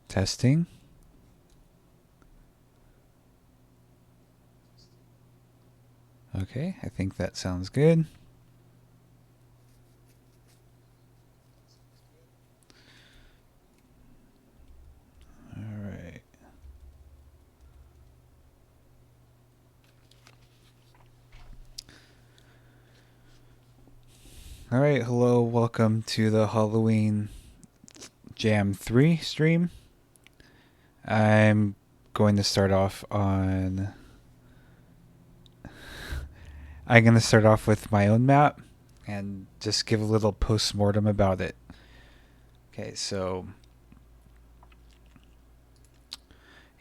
Testing. Okay, I think that sounds good. All right. All right, hello, welcome to the Halloween Jam 3 stream. I'm going to start off with my own map and just give a little post-mortem about it. Okay, so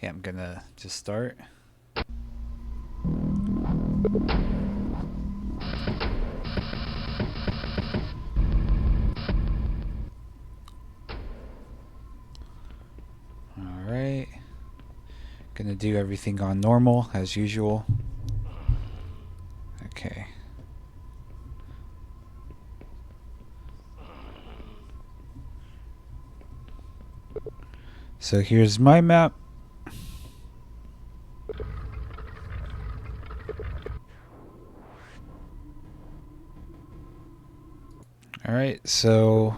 yeah, I'm gonna just start. Alright. Gonna do everything on normal as usual. Okay. So here's my map. Alright, so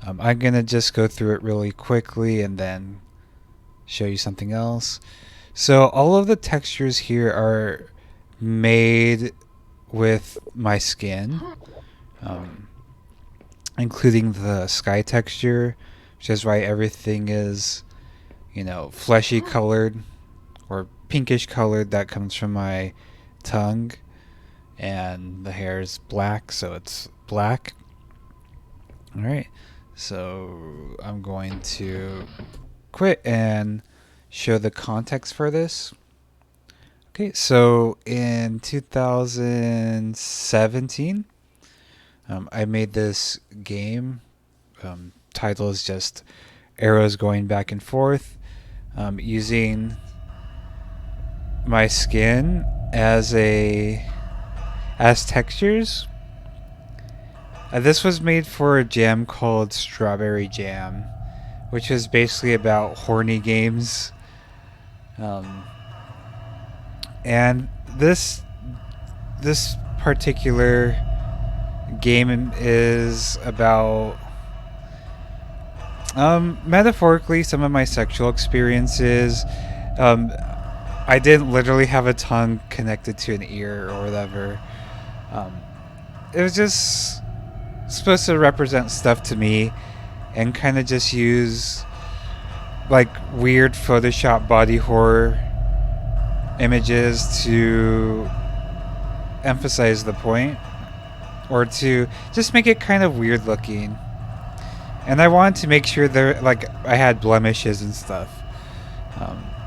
I'm gonna just go through it really quickly and then show you something else. So all of the textures here are made with my skin, including the sky texture, which is why everything is, fleshy colored or pinkish colored. That comes from my tongue, and the hair is black, so it's black. All right, so I'm going to quit and show the context for this. Okay, so in 2017, I made this game. Title is just arrows going back and forth, using my skin as textures. This was made for a jam called Strawberry Jam, which is basically about horny games. And this particular game is about, metaphorically, some of my sexual experiences. I didn't literally have a tongue connected to an ear or whatever. It was just supposed to represent stuff to me and kind of just use like weird Photoshop body horror images to emphasize the point, or to just make it kind of weird looking. And I wanted to make sure I had blemishes and stuff.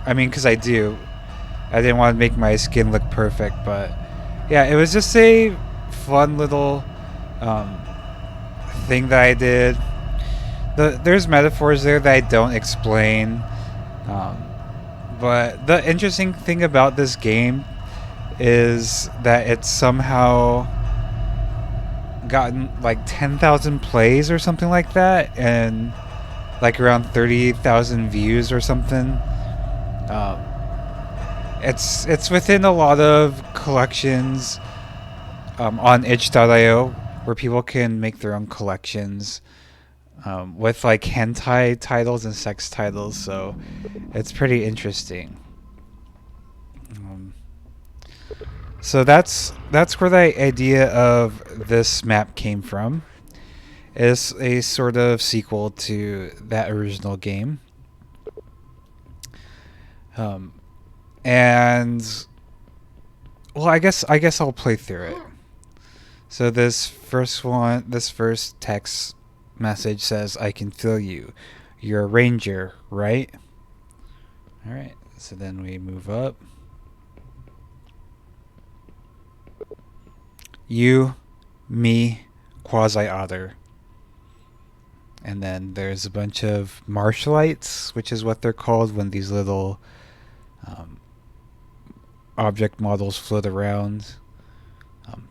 Because I do. I didn't want to make my skin look perfect, but yeah, it was just a fun little thing that I did. There's metaphors there that I don't explain. But the interesting thing about this game is that it's somehow gotten like 10,000 plays or something like that, and like around 30,000 views or something. It's within a lot of collections on itch.io, where people can make their own collections with like hentai titles and sex titles, so it's pretty interesting. So that's where the idea of this map came from. It's a sort of sequel to that original game. And well, I guess I'll play through it. So this first text message says, "I can feel you. You're a ranger, right?" All right. So then we move up. You, me, quasiotter. And then there's a bunch of marshalites, which is what they're called when these little object models float around.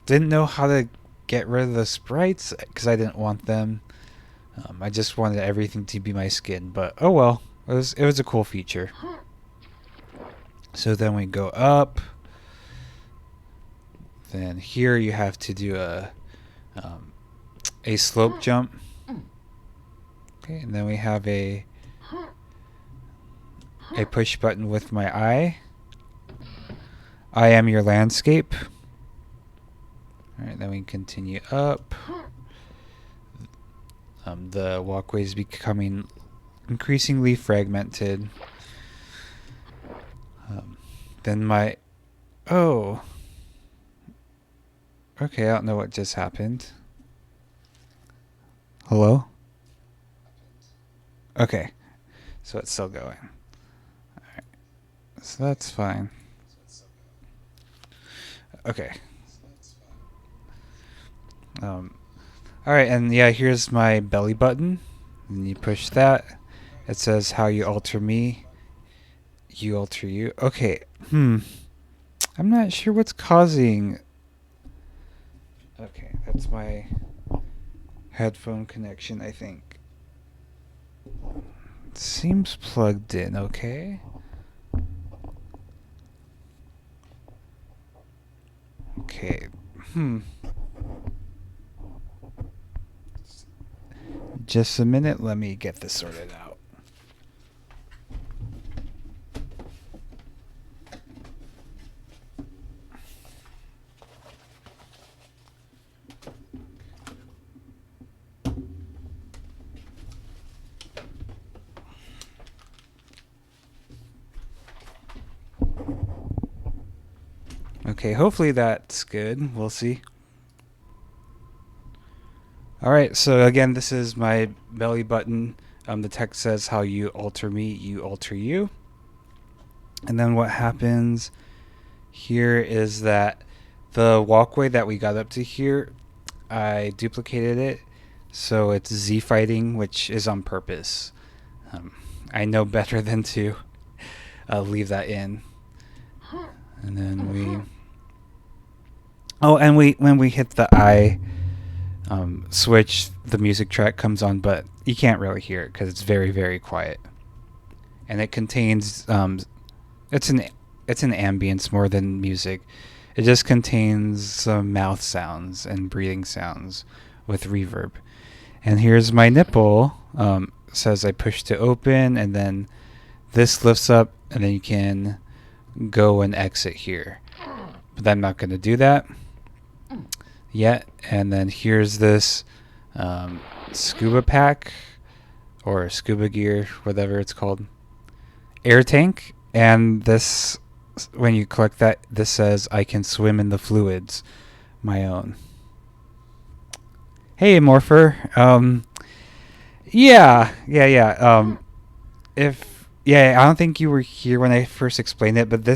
Didn't know how to get rid of the sprites because I didn't want them. I just wanted everything to be my skin, but oh well. It was a cool feature. So then we go up. Then here you have to do a slope jump. Okay, and then we have a push button with my eye. I am your landscape. Alright, then we continue up. The walkway is becoming increasingly fragmented. Then my... Oh. Okay, I don't know what just happened. Hello? Okay. So it's still going. Alright. So that's fine. Okay. Alright, and yeah, here's my belly button. And you push that. It says how you alter me. You alter you. Okay. I'm not sure what's causing... Okay, that's my headphone connection, I think. It seems plugged in, okay? Okay. Just a minute, let me get this sorted out. Okay, hopefully that's good. We'll see. Alright, so again, this is my belly button. The text says how you alter me, you alter you. And then what happens here is that the walkway that we got up to here, I duplicated it. So it's Z fighting, which is on purpose. I know better than to leave that in. And then we... Oh, and when we hit the I switch, the music track comes on, but you can't really hear it because it's very, very quiet. And it contains it's an ambience more than music. It just contains some mouth sounds and breathing sounds with reverb. And here's my nipple. Says I push to open, and then this lifts up, and then you can go and exit here. But I'm not going to do that yet. And then here's this scuba pack or scuba gear, whatever it's called, air tank. And this, when you collect that, this says I can swim in the fluids, my own. Hey, Morpher. Yeah. I don't think you were here when I first explained it, but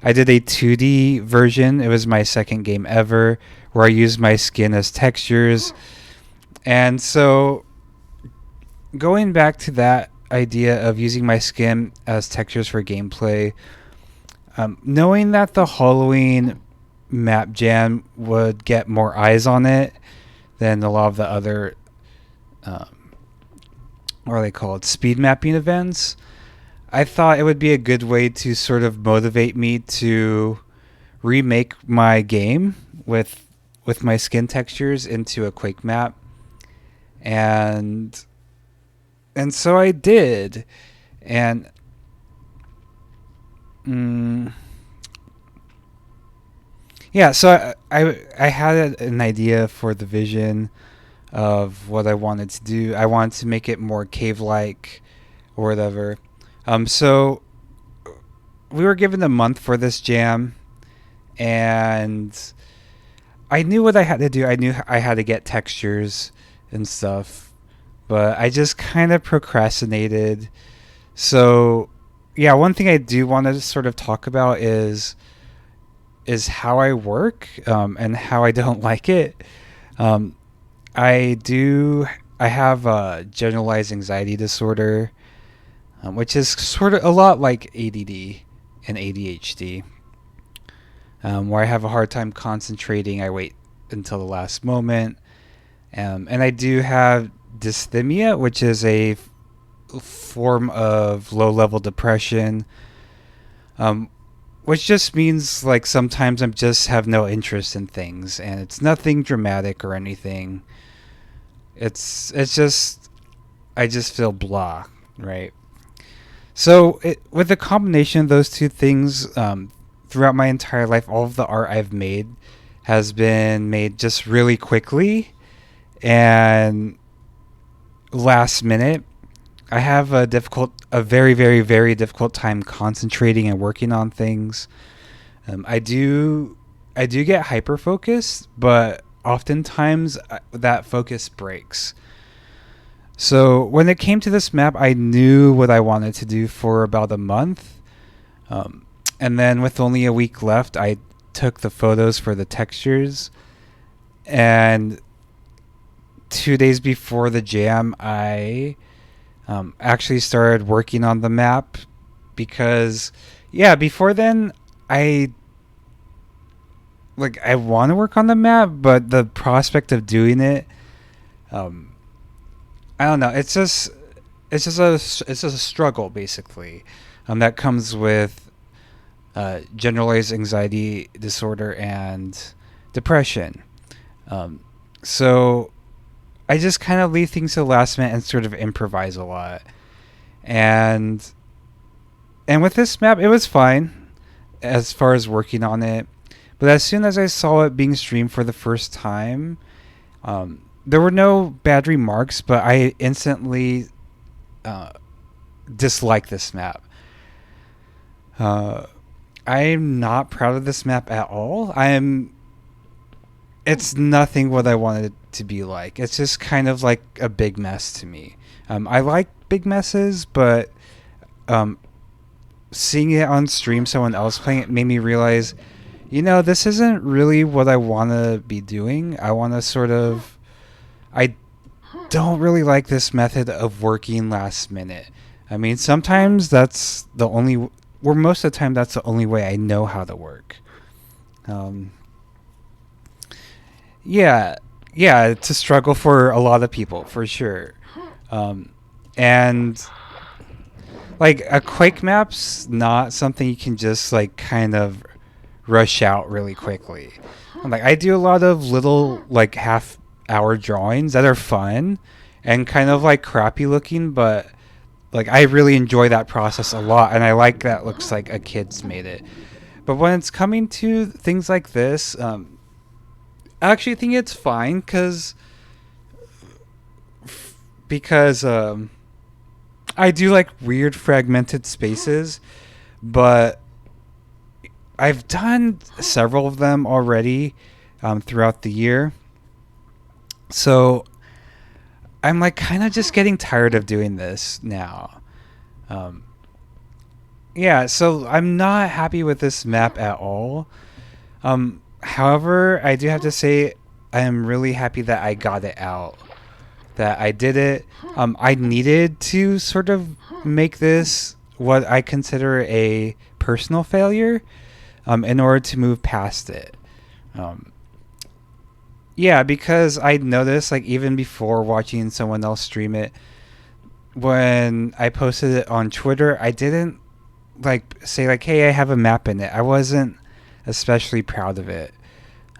I did a 2D version. It was my second game ever where I used my skin as textures. And so going back to that idea of using my skin as textures for gameplay, knowing that the Halloween map jam would get more eyes on it than a lot of the other what are they called, speed mapping events, I thought it would be a good way to sort of motivate me to remake my game with my skin textures into a Quake map. And so I did. And yeah, so I had an idea for the vision of what I wanted to do. I wanted to make it more cave-like or whatever. So we were given a month for this jam, and I knew what I had to do. I knew I had to get textures and stuff, but I just kind of procrastinated. So yeah, one thing I do want to sort of talk about is how I work and how I don't like it. I have a generalized anxiety disorder, which is sort of a lot like ADD and ADHD, where I have a hard time concentrating. I wait until the last moment. And I do have dysthymia, which is a form of low level depression, um, which just means like sometimes I just have no interest in things, and it's nothing dramatic or anything. It's just I just feel blah, right? So with the combination of those two things, throughout my entire life, all of the art I've made has been made just really quickly and last minute. I have a very, very, very difficult time concentrating and working on things. I do get hyper focused, but oftentimes that focus breaks. So when it came to this map, I knew what I wanted to do for about a month. And then with only a week left, I took the photos for the textures. And 2 days before the jam, I actually started working on the map because, yeah, before then, I I want to work on the map, but the prospect of doing it, um, I don't know. It's just a struggle basically, that comes with generalized anxiety disorder and depression. Um, so I just kind of leave things to the last minute and sort of improvise a lot. And with this map, it was fine as far as working on it. But as soon as I saw it being streamed for the first time, there were no bad remarks, but I instantly uh, disliked this map. Uh, I'm not proud of this map at all. It's nothing what I wanted it to be like. It's just kind of like a big mess to me. I like big messes, but um, seeing it on stream, someone else playing it, made me realize, this isn't really what I want to be doing. I want to sort of. I don't really like this method of working last minute. I mean, sometimes that's the only. Or most of the time, that's the only way I know how to work. Um, yeah, yeah, it's a struggle for a lot of people, for sure. And a Quake map's not something you can just kind of rush out really quickly. I do a lot of little half hour drawings that are fun and kind of crappy looking, but I really enjoy that process a lot, and I like that looks like a kid's made it. But when it's coming to things like this, I actually think it's fine because I do like weird fragmented spaces, but I've done several of them already throughout the year. So I'm kind of just getting tired of doing this now. Yeah, so I'm not happy with this map at all. However, I do have to say I am really happy that I got it out. That I did it. I needed to sort of make this what I consider a personal failure in order to move past it. Yeah, because I noticed even before watching someone else stream it, when I posted it on Twitter, I didn't say hey, I have a map in it. I wasn't especially proud of it.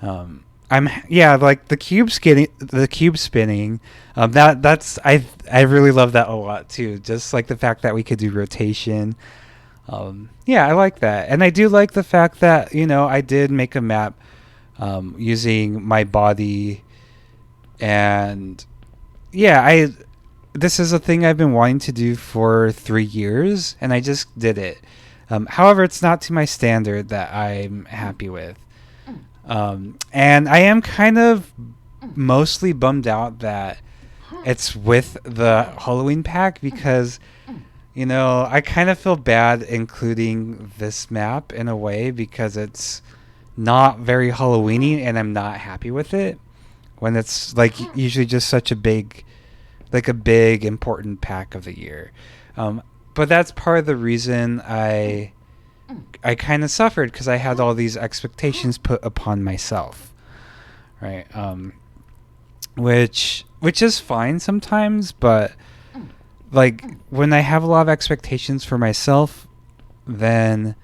I'm the cube spinning. I really love that a lot too. Just the fact that we could do rotation. Yeah, I like that, and I do like the fact that I did make a map using my body, and yeah, this is a thing I've been wanting to do for 3 years, and I just did it. However, it's not to my standard that I'm happy with. And I am kind of mostly bummed out that it's with the Halloween pack because, I kind of feel bad including this map in a way because it's not very Halloweeny and I'm not happy with it when it's usually just such a big important pack of the year. But that's part of the reason I kind of suffered because I had all these expectations put upon myself, right? which is fine sometimes, but like when I have a lot of expectations for myself, then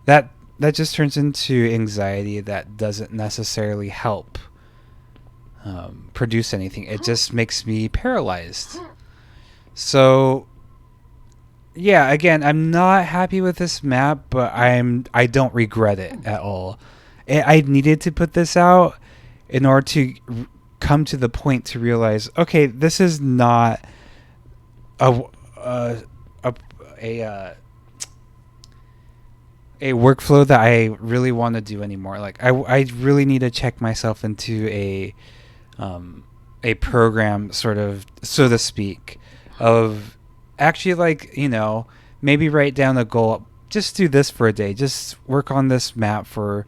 that just turns into anxiety that doesn't necessarily help produce anything. It just makes me paralyzed. So yeah, again, I'm not happy with this map, but I don't regret it at all. I needed to put this out in order to come to the point to realize, okay, this is not a a a workflow that I really want to do anymore. Like I really need to check myself into a program, sort of, so to speak, of actually, like, maybe write down a goal. Just do this for a day. Just work on this map for,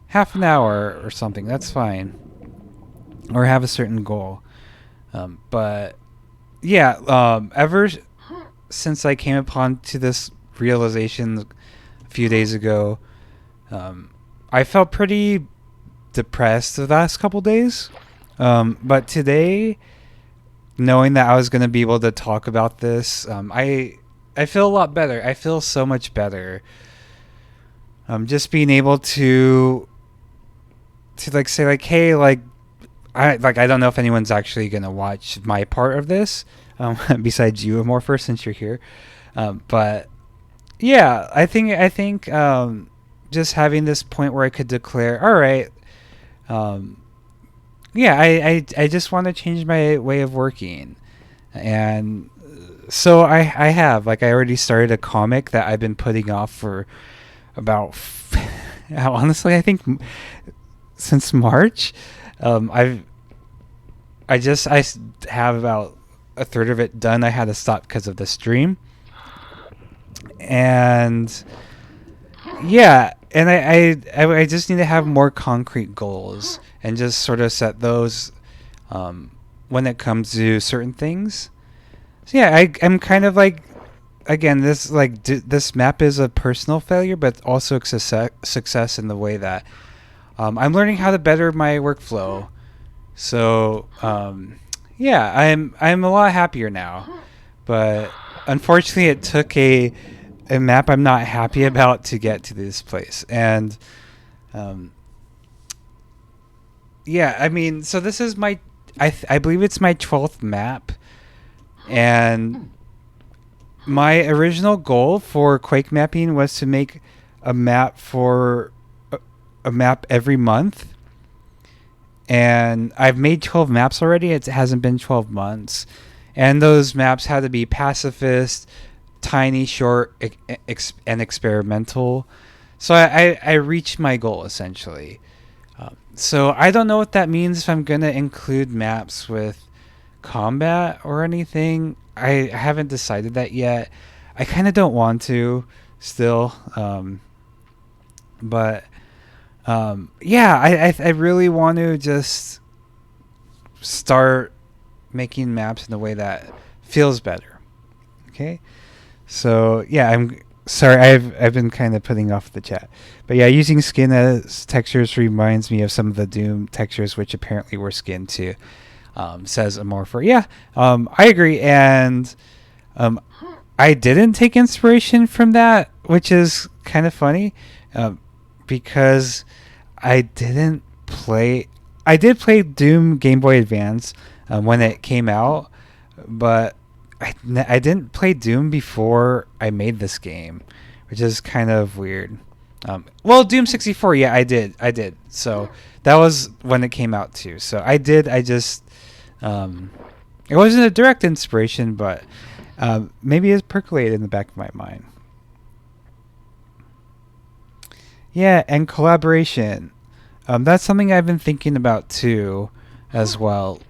half an hour or something. That's fine. Or have a certain goal. But yeah, ever since I came upon to this realization a few days ago, I felt pretty depressed the last couple days. But today, knowing that I was going to be able to talk about this, I feel a lot better. I feel so much better. Just being able to like say, like, hey, like I don't know if anyone's actually gonna watch my part of this, besides you, Amorphous, since you're here. But yeah, I think just having this point where I could declare, all right, yeah, I just want to change my way of working, and so I have, like, I already started a comic that I've been putting off for about honestly, I think since March. I have about a third of it done. I had to stop because of the stream, and yeah, and I just need to have more concrete goals and just sort of set those when it comes to certain things. So yeah, I'm kind of like, again, this, like, this map is a personal failure, but also a success in the way that I'm learning how to better my workflow. So yeah, I'm a lot happier now, but unfortunately, it took a map I'm not happy about to get to this place. And yeah, I mean, so this is my, I believe it's my 12th map, and my original goal for Quake mapping was to make a map for a map every month. And I've made 12 maps already. It hasn't been 12 months. And those maps had to be pacifist, tiny, short, and experimental. So I reached my goal, essentially. So I don't know what that means, if I'm going to include maps with combat or anything. I haven't decided that yet. I kind of don't want to still. But yeah, I really want to just start making maps in a way that feels better. Okay, so yeah, I'm sorry, I've been kind of putting off the chat, but yeah, using skin as textures reminds me of some of the Doom textures, which apparently were skin too. Says Amorphor. Yeah, I agree, and I didn't take inspiration from that, which is kind of funny, because I did play Doom Game Boy Advance when it came out, but I didn't play Doom before I made this game, which is kind of weird. Well, Doom 64, yeah, I did. So that was when it came out too. So I just, it wasn't a direct inspiration, but maybe it's percolated in the back of my mind. Yeah, and collaboration. That's something I've been thinking about too, as well.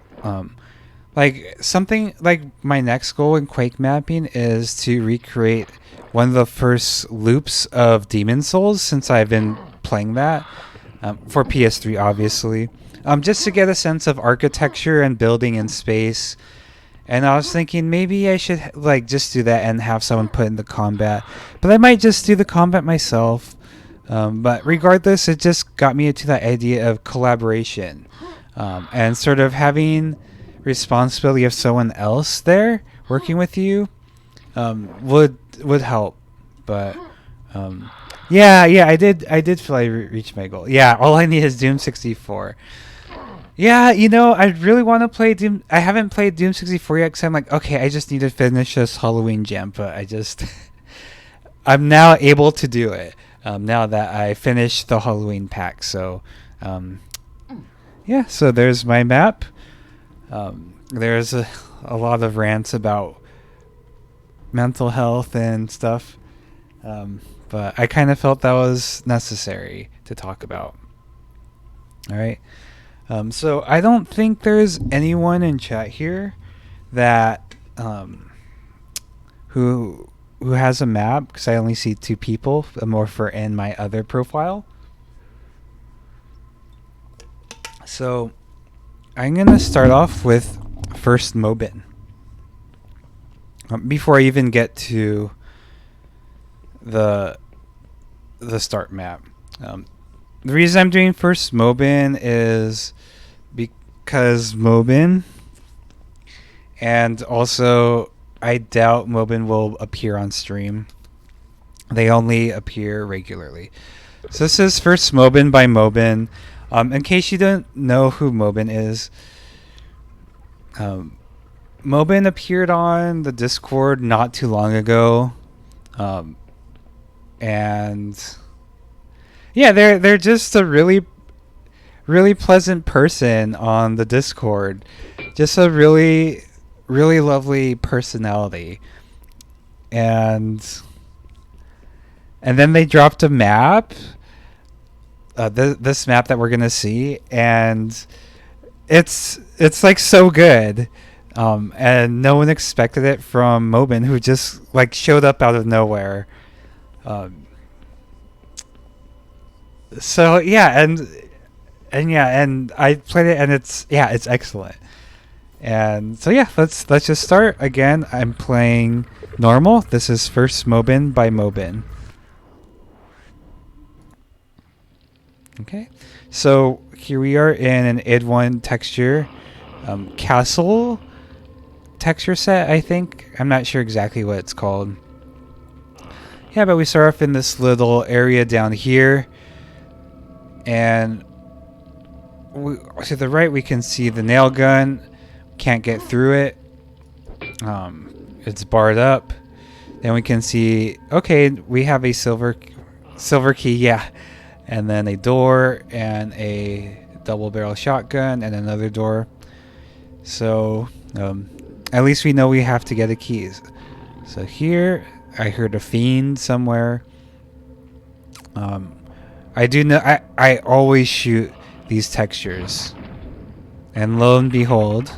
Like, something like my next goal in Quake mapping is to recreate one of the first loops of Demon Souls, since I've been playing that for PS3, obviously. Just to get a sense of architecture and building in space. And I was thinking maybe I should just do that and have someone put in the combat, but I might just do the combat myself. But regardless, it just got me into that idea of collaboration. and sort of having responsibility of someone else there working with you would help. But yeah, I did feel I reached my goal. Yeah, all I need is Doom 64. Yeah, you know, I really want to play Doom. I haven't played Doom 64 yet because I'm like, okay, I just need to finish this Halloween jam, but I'm now able to do it now that I finished the Halloween pack. So, yeah, so there's my map. There's a lot of rants about mental health and stuff, but I kind of felt that was necessary to talk about. All right. So I don't think there's anyone in chat here that who has a map, because I only see 2 people, a morpher and my other profile. So I'm gonna start off with first Mobin. Before I even get to the start map. The reason I'm doing first Mobin is because Mobin, and also I doubt Mobin will appear on stream. They only appear regularly. So this is first Mobin by Mobin. In case you don't know who Mobin is, Mobin appeared on the Discord not too long ago, and yeah, they're just a really pleasant person on the Discord. Just a really lovely personality. And then they dropped a map, this map that we're gonna see, and it's like so good. And no one expected it from Mobin, who just like showed up out of nowhere. So yeah, and I played it, and it's excellent. And so yeah, let's just start. Again, I'm playing normal. This is first Mobin by Mobin. Okay, so here we are in an id1 texture, castle texture set, I think. I'm not sure exactly what it's called. Yeah, but we start off in this little area down here, and to the right we can see the nail gun. Can't get through it. It's barred up. Then we can see, okay, we have a silver key, yeah, and then a door and a double barrel shotgun and another door. So at least we know we have to get the keys. So here I heard a fiend somewhere. I do know I always shoot these textures, and lo and behold,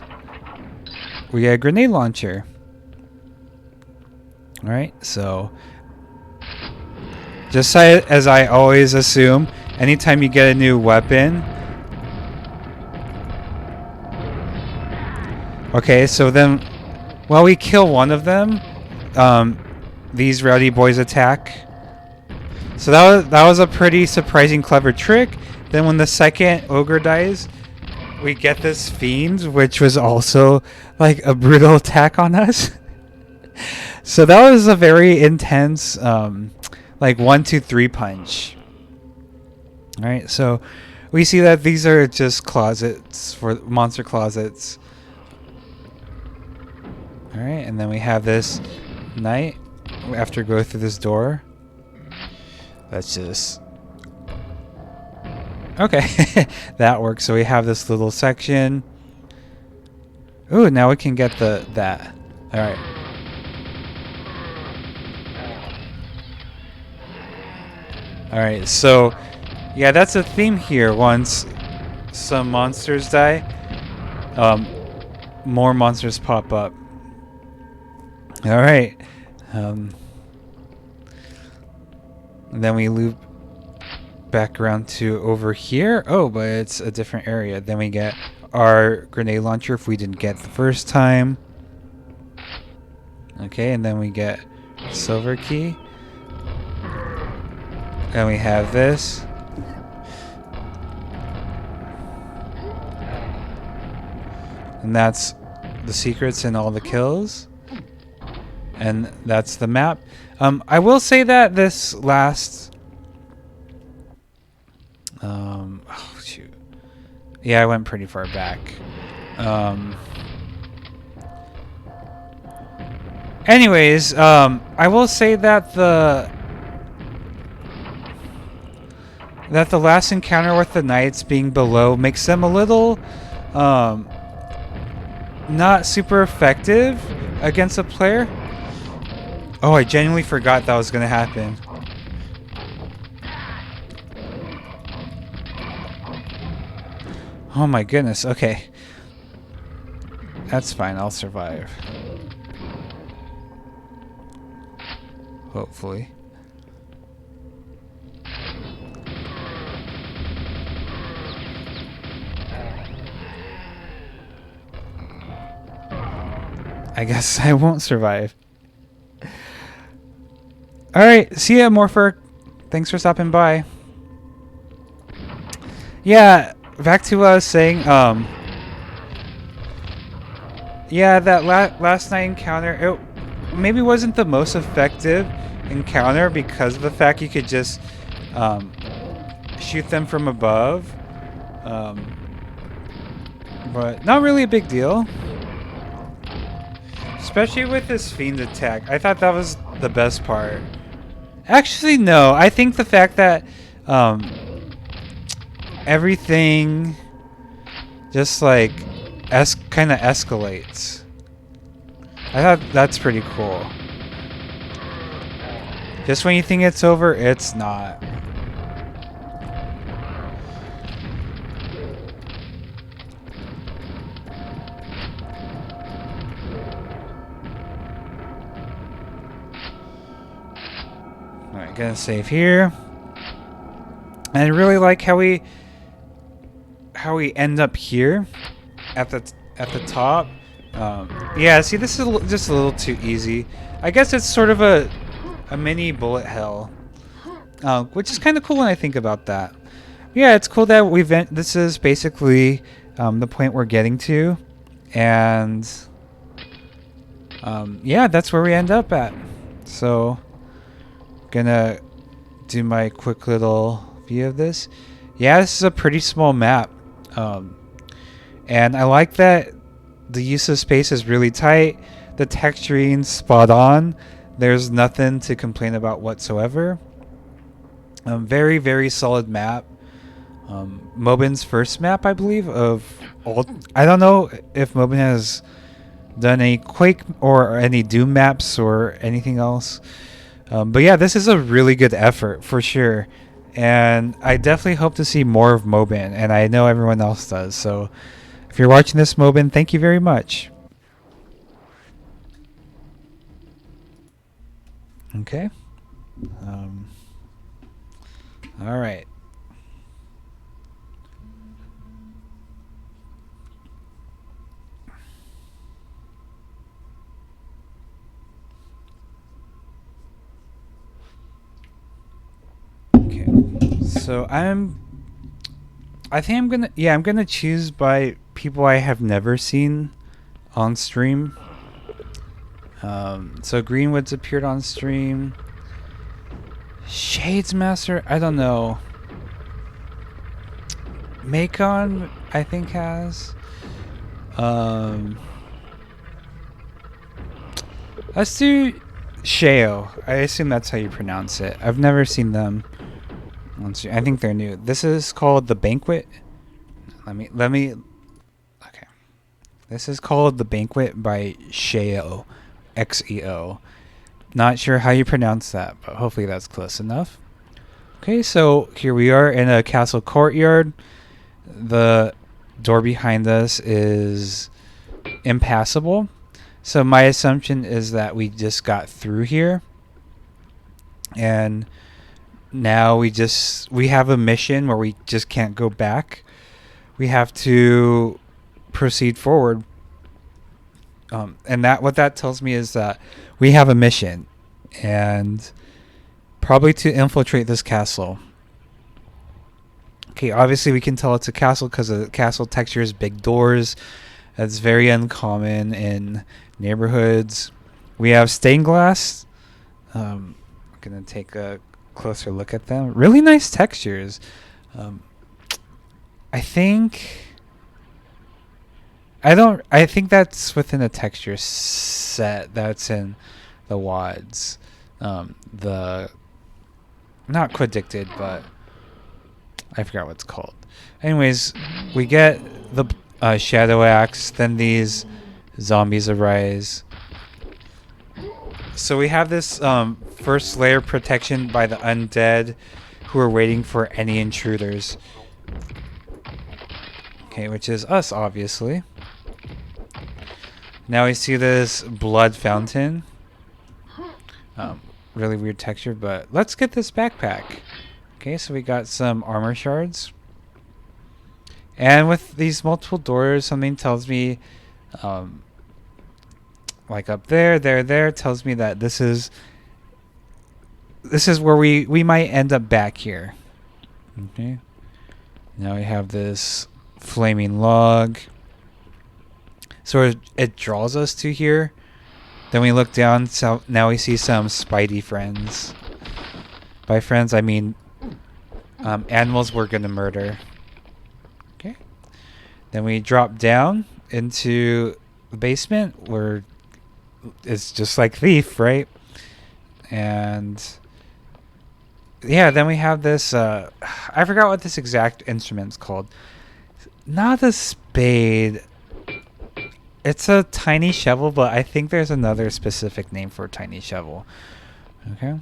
we get a grenade launcher. Alright, so just as I always assume, anytime you get a new weapon. Okay, so then while we kill one of them, these rowdy boys attack. So that was a pretty surprising, clever trick. Then when the second ogre dies, we get this fiend, which was also like a brutal attack on us. So that was a very intense, like 1, 2, 3 punch. All right, so we see that these are just closets for monster closets. All right, and then we have this knight. We have to go through this door. Let's just... Okay, that works. So we have this little section. Ooh, now we can get that. All right. All right, so yeah, that's a theme here. Once some monsters die, more monsters pop up. All right. And then we loop back around to over here. Oh, but it's a different area. Then we get our grenade launcher if we didn't get the first time. Okay, and then we get silver key. And we have this. And that's the secrets and all the kills. And that's the map. I will say that this last... oh, shoot. Yeah, I went pretty far back. Anyways, I will say that the last encounter with the knights being below makes them a little not super effective against a player. Oh, I genuinely forgot that was gonna happen. Oh my goodness, okay. That's fine, I'll survive. Hopefully. I guess I won't survive. Alright, see ya, Morpher. Thanks for stopping by. Yeah, back to what I was saying. Yeah, that last night encounter, it maybe wasn't the most effective encounter because of the fact you could just shoot them from above. But not really a big deal. Especially with this fiend attack. I thought that was the best part. Actually, no. I think the fact that everything just like kind of escalates. I thought that's pretty cool. Just when you think it's over, it's not. Alright, gonna save here. And I really like how we end up here at the top. Yeah, see, this is just a little too easy. I guess it's sort of a mini bullet hell, which is kind of cool when I think about that. Yeah, it's cool that this is basically the point we're getting to, and yeah, that's where we end up at. So, gonna do my quick little view of this. Yeah, this is a pretty small map, and I like that the use of space is really tight. The texturing spot on. There's nothing to complain about whatsoever. Very, very solid map. Mobin's first map, I believe, of all. I don't know if Mobin has done any Quake or any Doom maps or anything else. But yeah, this is a really good effort for sure. And I definitely hope to see more of Mobin, and I know everyone else does. So if you're watching this, Mobin, thank you very much. Okay. All right. Okay. So I think I'm gonna choose by people I have never seen on stream. So Greenwood's appeared on stream. Shades Master, I don't know. Macon, I think, has. Let's do Sheo. I assume that's how you pronounce it. I've never seen them on stream. I think they're new. This is called The Banquet. Let me. Okay. This is called The Banquet by Sheo. XEO. Not sure how you pronounce that, but hopefully that's close enough. Okay, so here we are in a castle courtyard. The door behind us is impassable. So my assumption is that we just got through here. And now we have a mission where we just can't go back. We have to proceed forward. And what that tells me is that we have a mission, and probably to infiltrate this castle. Okay, obviously we can tell it's a castle because the castle texture is big doors, That's very uncommon in neighborhoods. We have stained glass. I'm gonna take a closer look at them. Really nice textures. Um, I think I think that's within a texture set that's in the WADs. The not Quaddicted, but I forgot what it's called. Anyways, we get the Shadow Axe. Then these zombies arise. So we have this first layer protection by the undead, who are waiting for any intruders. Okay, which is us, obviously. Now we see this blood fountain. Really weird texture, but let's get this backpack. Okay, so we got some armor shards. And with these multiple doors, something tells me, like up there, tells me that this is where we might end up back here. Okay. Now we have this flaming log. So it draws us to here. Then we look down, so now we see some Spidey friends. By friends, I mean animals we're gonna murder. Okay. Then we drop down into the basement where it's just like Thief, right? And yeah, then we have this, I forgot what this exact instrument's called. Not a spade. It's a tiny shovel, but I think there's another specific name for a tiny shovel. Okay.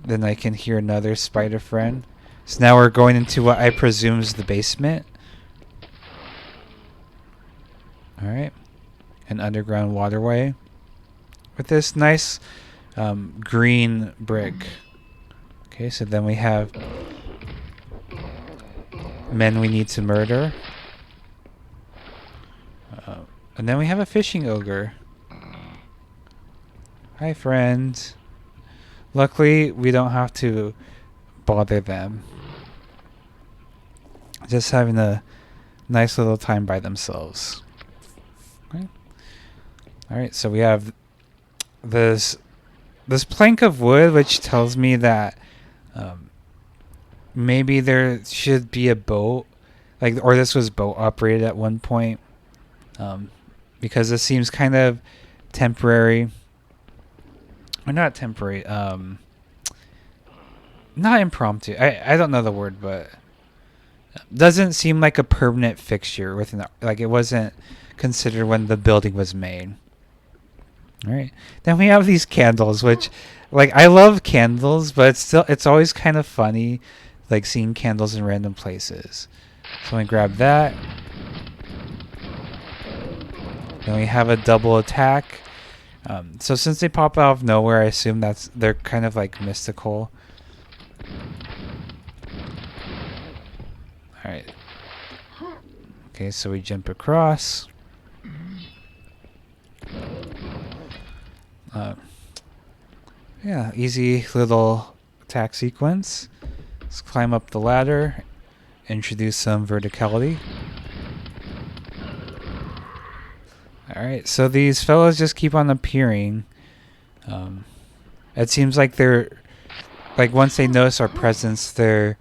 Then I can hear another spider friend. So now we're going into what I presume is the basement. Alright. An underground waterway. With this nice green brick. Okay, so then we have men we need to murder. And then we have a fishing ogre. Hi, friend. Luckily, we don't have to bother them. Just having a nice little time by themselves. Okay. Alright, so we have this plank of wood, which tells me that maybe there should be a boat, or this was boat operated at one point. Because this seems kind of temporary. Or not temporary. Not impromptu. I don't know the word, but doesn't seem like a permanent fixture within it wasn't considered when the building was made. All right. Then we have these candles, which I love candles, but it's always kind of funny seeing candles in random places. So we grab that. Then we have a double attack. So since they pop out of nowhere, I assume they're kind of mystical. Alright. Okay, so we jump across. Yeah, easy little attack sequence. Let's climb up the ladder. Introduce some verticality. Alright, so these fellows just keep on appearing. It seems like they're once they notice our presence, they're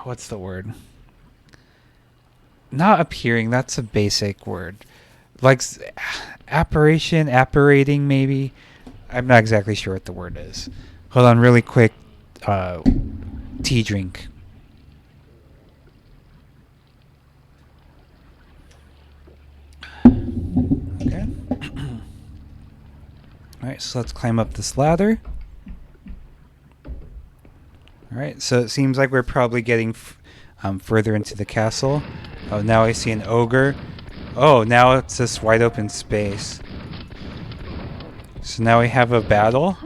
what's the word? Not appearing, that's a basic word. Apparating maybe. I'm not exactly sure what the word is. Hold on really quick. Tea drink. Okay. Alright, so let's climb up this ladder. Alright, so it seems like we're probably getting further into the castle. Oh, now I see an ogre. Oh, now it's this wide open space. So now we have a battle.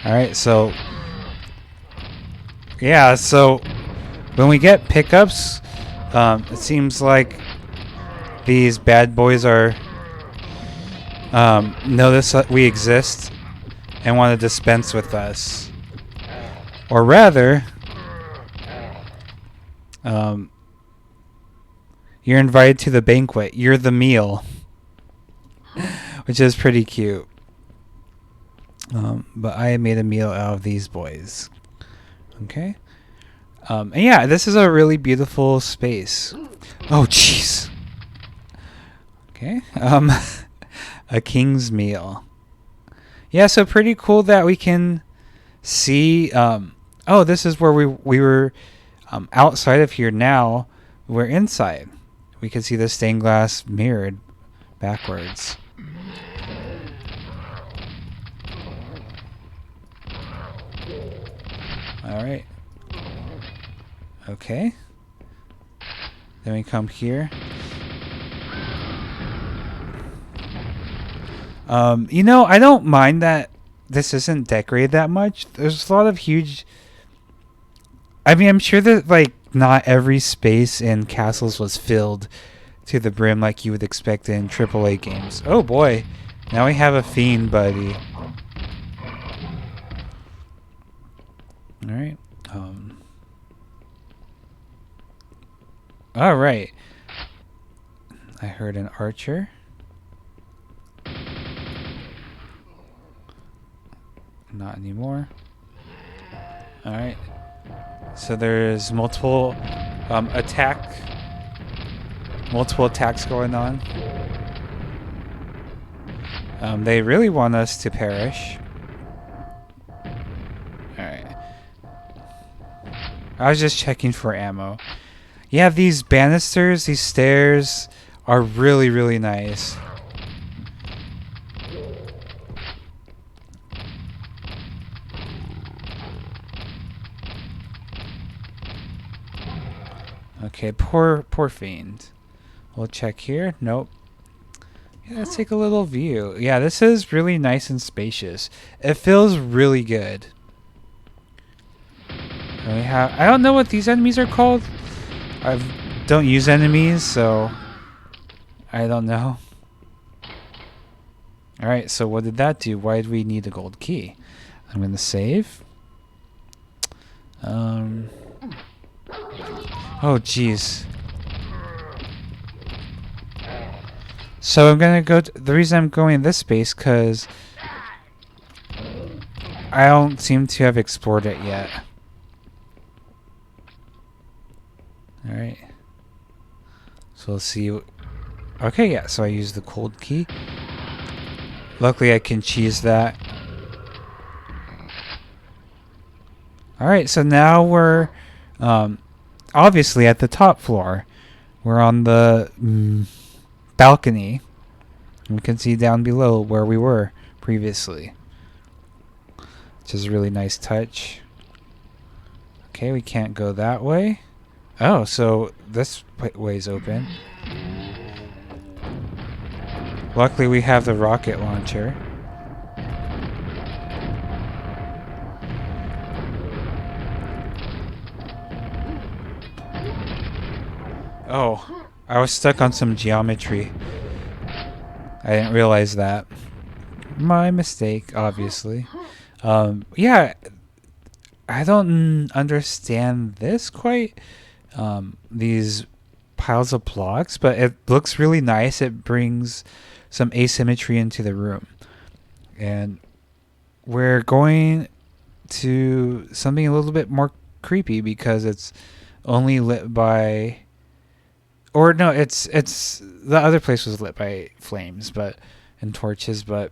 Alright, so yeah, so when we get pickups, it seems like these bad boys are notice that we exist and want to dispense with us. Or rather, You're invited to the banquet. You're the meal. Which is pretty cute. But I made a meal out of these boys. Okay. And yeah, this is a really beautiful space. Oh, jeez. Okay. A king's meal. Yeah, so pretty cool that we can see. Oh, this is where we were outside of here. Now we're inside. We can see the stained glass mirrored backwards. All right. Okay. Then we come here. You know, I don't mind that this isn't decorated that much. There's a lot of huge... I mean, I'm sure that, like, not every space in castles was filled to the brim like you would expect in AAA games. Oh, boy. Now we have a fiend buddy. Alright. Alright. I heard an archer. Not anymore. Alright. So there's multiple attacks going on. They really want us to perish. Alright. I was just checking for ammo. Yeah, these banisters, these stairs are really, really nice. Okay, poor fiend. We'll check here. Nope. Yeah, let's take a little view. Yeah, this is really nice and spacious. It feels really good. And we have... I don't know what these enemies are called. I don't use enemies, so... I don't know. Alright, so what did that do? Why did we need a gold key? I'm gonna save. Oh, jeez. So I'm gonna go... the reason I'm going in this space, because... I don't seem to have explored it yet. Alright. So let's see... okay, yeah, so I use the cold key. Luckily I can cheese that. Alright, so now we're... obviously at the top floor. We're on the balcony. We can see down below where we were previously. Which is a really nice touch. Okay, we can't go that way. Oh, so this way's open. Luckily we have the rocket launcher. Oh, I was stuck on some geometry. I didn't realize that. My mistake, obviously. Yeah, I don't understand this quite. These piles of blocks, but it looks really nice. It brings some asymmetry into the room. And we're going to something a little bit more creepy because it's only lit by... or no, it's the other place was lit by flames, but and torches, but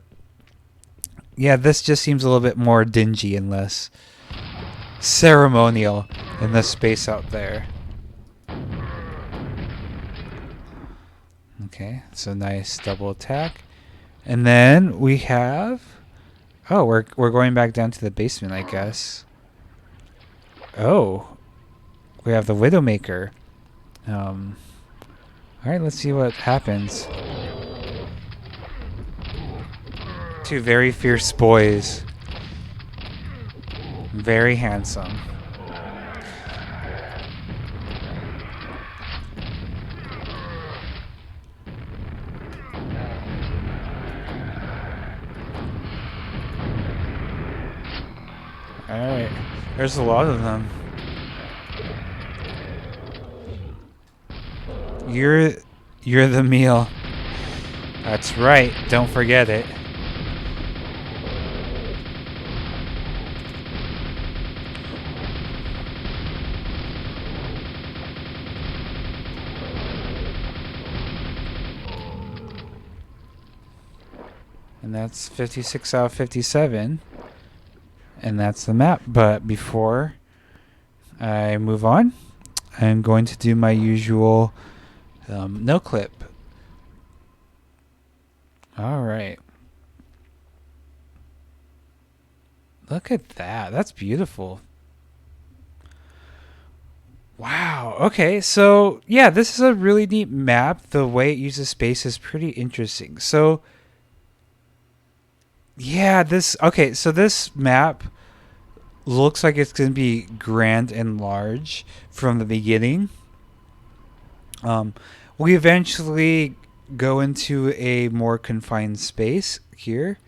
yeah, this just seems a little bit more dingy and less ceremonial in the space out there. Okay, so nice double attack, and then we have... oh, we're going back down to the basement, I guess. Oh, we have the Widowmaker. Alright, let's see what happens. Two very fierce boys. Very handsome. Alright, there's a lot of them. You're you're the meal. That's right. Don't forget it. And that's 56 out of 57. And that's the map. But before I move on, I'm going to do my usual no clip. All right. Look at that. That's beautiful. Wow. Okay. So, yeah, this is a really neat map. The way it uses space is pretty interesting. So, yeah, so this map looks like it's going to be grand and large from the beginning. We eventually go into a more confined space here.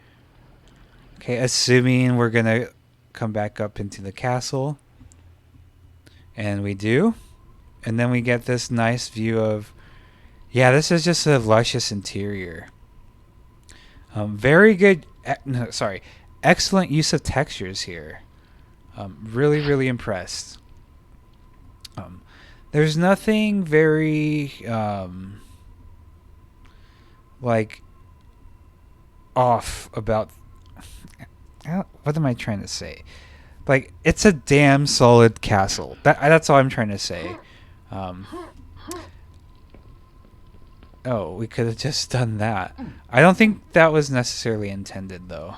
Okay, assuming we're going to come back up into the castle. And we do. And then we get this nice view of, yeah, this is just a luscious interior. Very good, excellent use of textures here. Really, really impressed. There's nothing very, like, off about, what am I trying to say? Like, it's a damn solid castle. That's all I'm trying to say. Oh, we could have just done that. I don't think that was necessarily intended, though.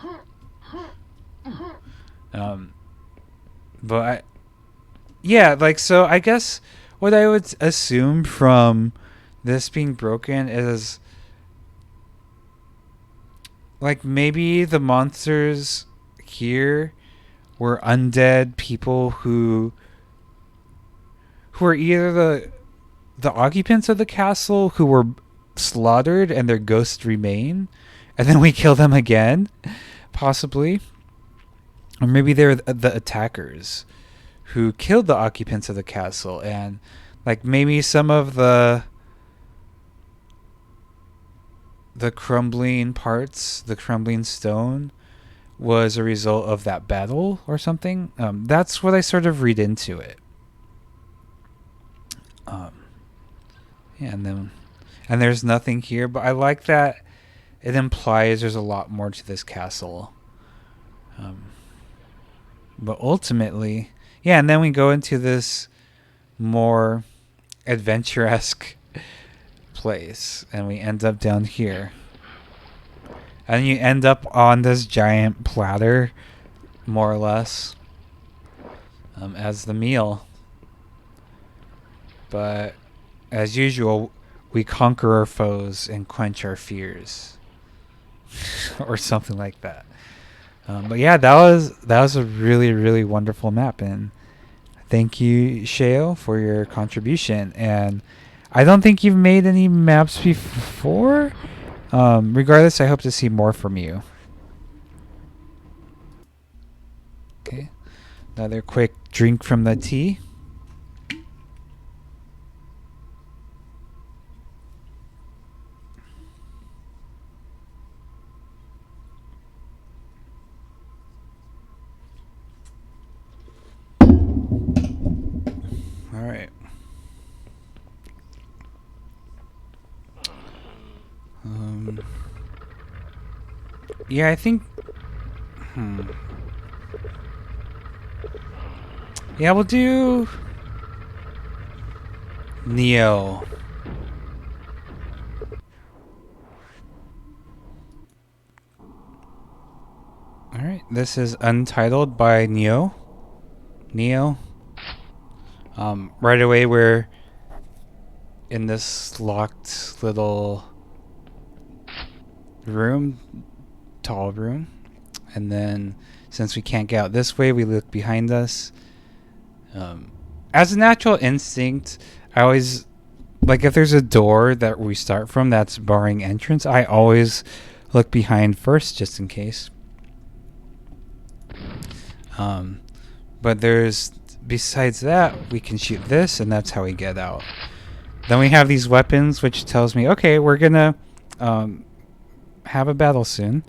But yeah, like, so I guess what I would assume from this being broken is, like, maybe the monsters here were undead people who are either the occupants of the castle who were slaughtered and their ghosts remain, and then we kill them again, possibly. Or maybe they're the attackers who killed the occupants of the castle, and, like, maybe some of the crumbling parts, the crumbling stone, was a result of that battle or something. That's what I sort of read into it. Yeah, and there's nothing here, but I like that it implies there's a lot more to this castle. But ultimately, yeah, and then we go into this more adventure-esque place, and we end up down here. And you end up on this giant platter, more or less, as the meal. But as usual, we conquer our foes and quench our fears, or something like that. But yeah, that was a really, really wonderful map, and thank you, Sheo, for your contribution. And I don't think you've made any maps before. Regardless, I hope to see more from you. Okay, another quick drink from the tea. All right. Yeah, I think. Yeah, we'll do Neo. All right, this is Untitled by Neo. Right away we're in this locked little room, tall room, and then since we can't get out this way, we look behind us. As a natural instinct, I always, like, if there's a door that we start from that's barring entrance, I always look behind first just in case. But besides that, we can shoot this, and that's how we get out. Then we have these weapons, which tells me, okay, we're gonna have a battle soon.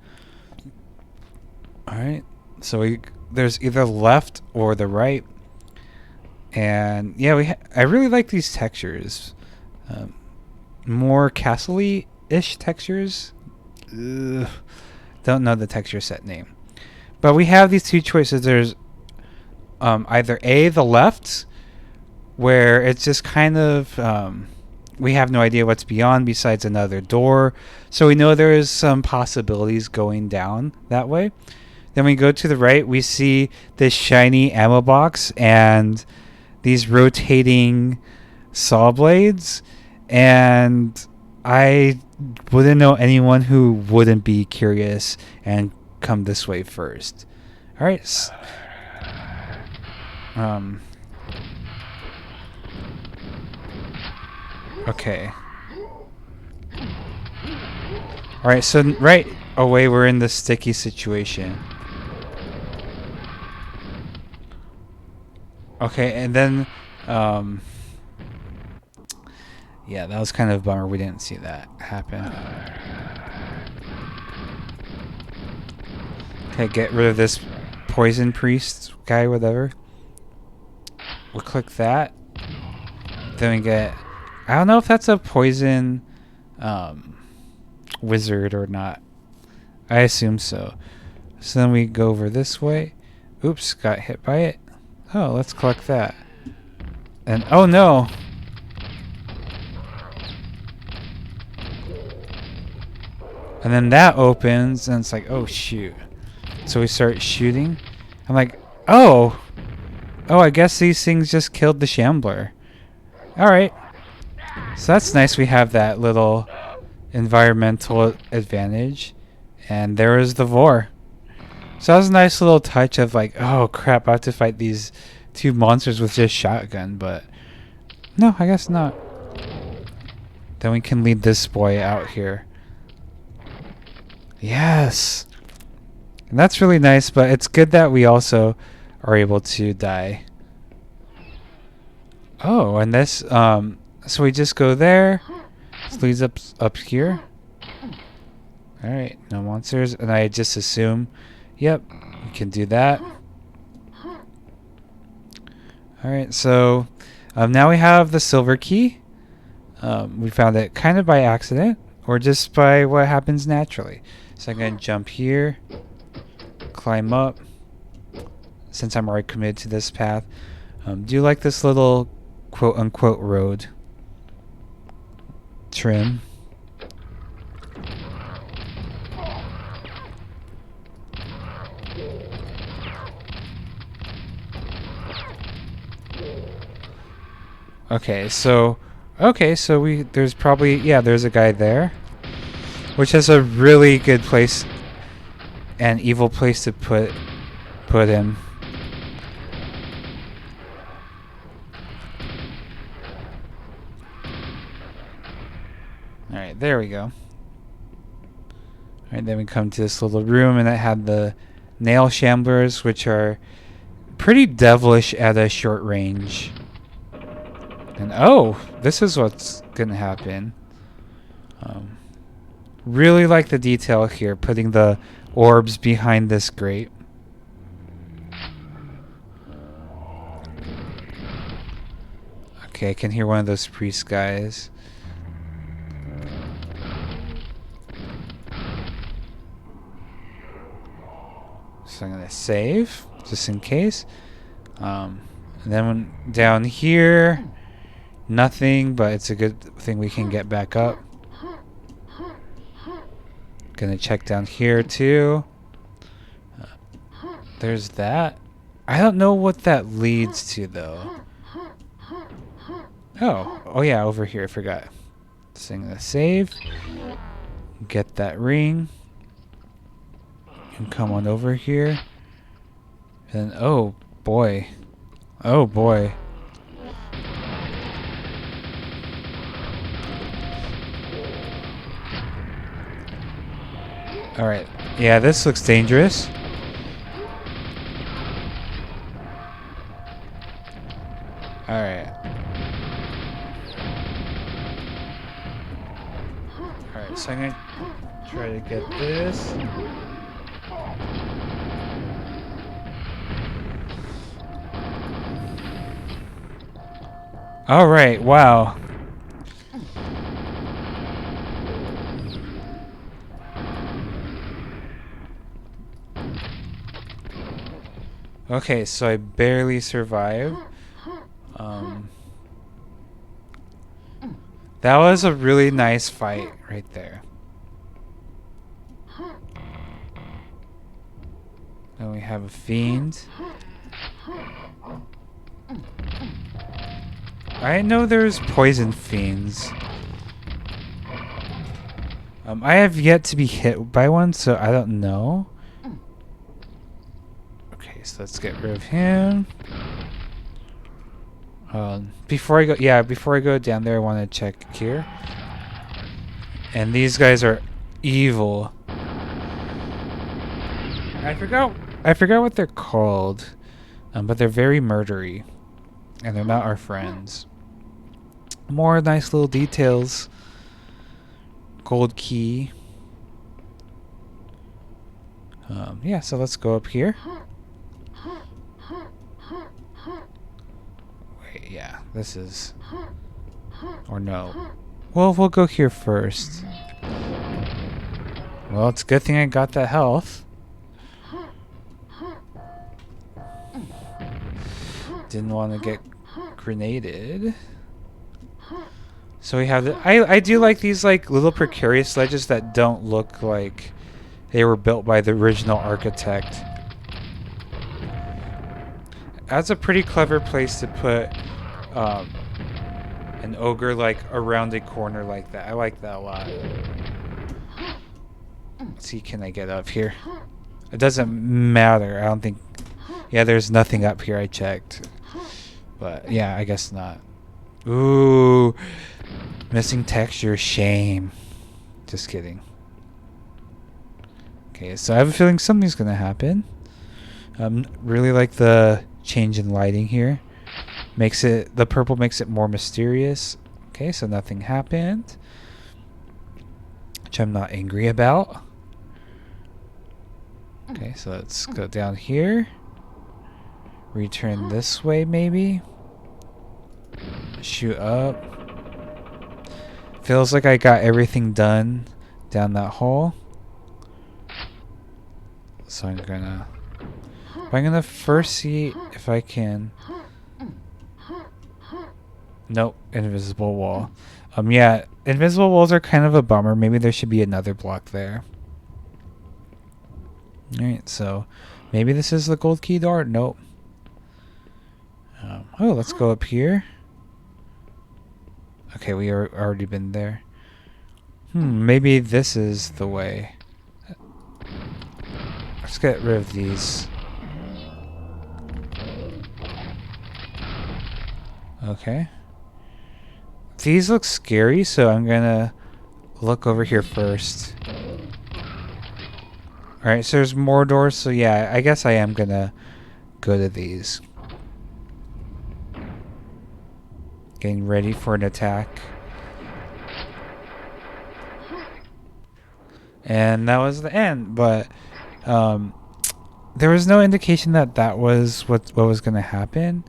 All right. So there's either left or the right, and yeah, I really like these textures, more castle-y-ish textures. Ugh, don't know the texture set name, but we have these two choices. There's either the left, where it's just kind of we have no idea what's beyond besides another door, so we know there is some possibilities going down that way. Then we go to the right, we see this shiny ammo box and these rotating saw blades, and I wouldn't know anyone who wouldn't be curious and come this way first. All right. Okay. All right, so right away we're in this sticky situation. Okay, and then yeah, that was kind of a bummer. We didn't see that happen. Okay, get rid of this poison priest guy, whatever. We'll click that. Then we get, I don't know if that's a poison wizard or not. I assume so. So then we go over this way. Oops, got hit by it. Oh, let's collect that. And oh no! And then that opens, and it's like, oh shoot. So we start shooting. I'm like, oh! Oh, I guess these things just killed the Shambler. Alright. So that's nice, we have that little environmental advantage. And there is the Vor. So that was a nice little touch of like, oh crap, I have to fight these two monsters with just shotgun, but no, I guess not. Then we can lead this boy out here. Yes! And that's really nice, but it's good that we also are able to die. Oh, and this, so we just go there. This leads up here. Alright, no monsters, and I just assume, yep, we can do that. Alright, so now we have the silver key. We found it kind of by accident, or just by what happens naturally. So I'm going to jump here, climb up, since I'm already committed to this path. Do you like this little quote-unquote road trim? Okay, so there's probably, yeah, there's a guy there, which is a really good place and evil place to put him. Alright, there we go. Alright, then we come to this little room, and it had the nail shamblers, which are pretty devilish at a short range. And oh, this is what's gonna happen. Really like the detail here, putting the orbs behind this grate. Okay, I can hear one of those priest guys. So I'm gonna save, just in case. And then down here, nothing, but it's a good thing we can get back up. Gonna check down here too. There's that. I don't know what that leads to though. Oh yeah, over here, I forgot. So I'm gonna save. Get that ring. And come on over here. And oh boy. Oh boy. Alright. Yeah, this looks dangerous. Alright. Alright, so I'm gonna try to get this. Alright, wow. Okay, so I barely survived. That was a really nice fight right there. Then we have a fiend. I know there's poison fiends. I have yet to be hit by one, so I don't know. Okay, so let's get rid of him. Before I go down there, I want to check here. And these guys are evil. I forgot what they're called, but they're very murdery, and they're not our friends. More nice little details. Gold key. Yeah, so let's go up here. Wait, yeah, this is... Or no. Well, we'll go here first. Well, it's a good thing I got that health. Didn't want to get grenaded. So we have the... I do like these like little precarious ledges that don't look like they were built by the original architect. That's a pretty clever place to put an ogre like around a corner like that. I like that a lot. Let's see, can I get up here? It doesn't matter. I don't think... Yeah, there's nothing up here. I checked. But yeah, I guess not. Ooh. Missing texture. Shame. Just kidding. Okay, so I have a feeling something's gonna happen. Really like the change in lighting here. The purple makes it more mysterious. Okay, so nothing happened, which I'm not angry about. Okay, so let's go down here. Return this way, maybe. Shoot up. Feels like I got everything done down that hole. So I'm gonna first see if I can... Nope, invisible wall. Yeah, invisible walls are kind of a bummer. Maybe there should be another block there. Alright, so maybe this is the gold key door. Nope. Oh, let's go up here. Okay, we are already been there. Maybe this is the way. Let's get rid of these. Okay. These look scary, so I'm gonna look over here first. Alright, so there's more doors, so yeah, I guess I am gonna go to these. Getting ready for an attack. And that was the end, but there was no indication that that was what was gonna happen.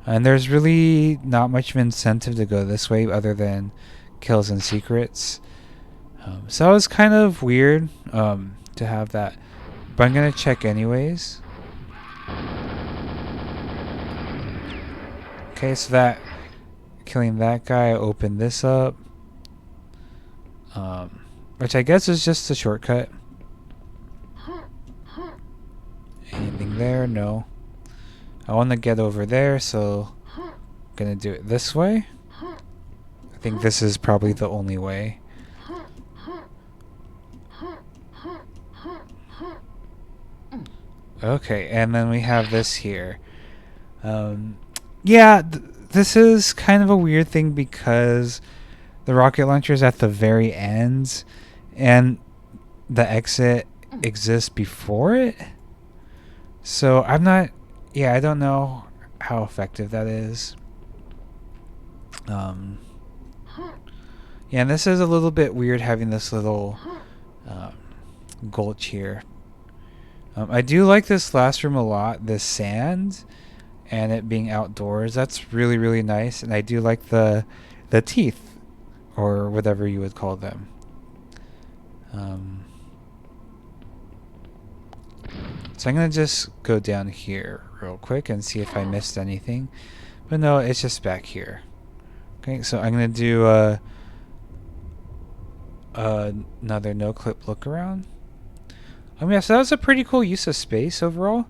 And there's really not much of an incentive to go this way other than kills and secrets. So that was kind of weird to have that. But I'm going to check anyways. Okay, so that... Killing that guy, open this up. Which I guess is just a shortcut. Anything there? No. I want to get over there, so I'm gonna do it this way. I think this is probably the only way. Okay, and then we have this here. Yeah, this is kind of a weird thing because the rocket launcher is at the very end, and the exit exists before it. So I'm not... Yeah, I don't know how effective that is. Yeah, and this is a little bit weird having this little um, gulch here. I do like this last room a lot. The sand and it being outdoors. That's really, really nice. And I do like the teeth, or whatever you would call them. So I'm going to just go down here real quick and see if I missed anything. But no, it's just back here. Okay, so I'm going to do another no-clip look around. Yeah, so that was a pretty cool use of space overall.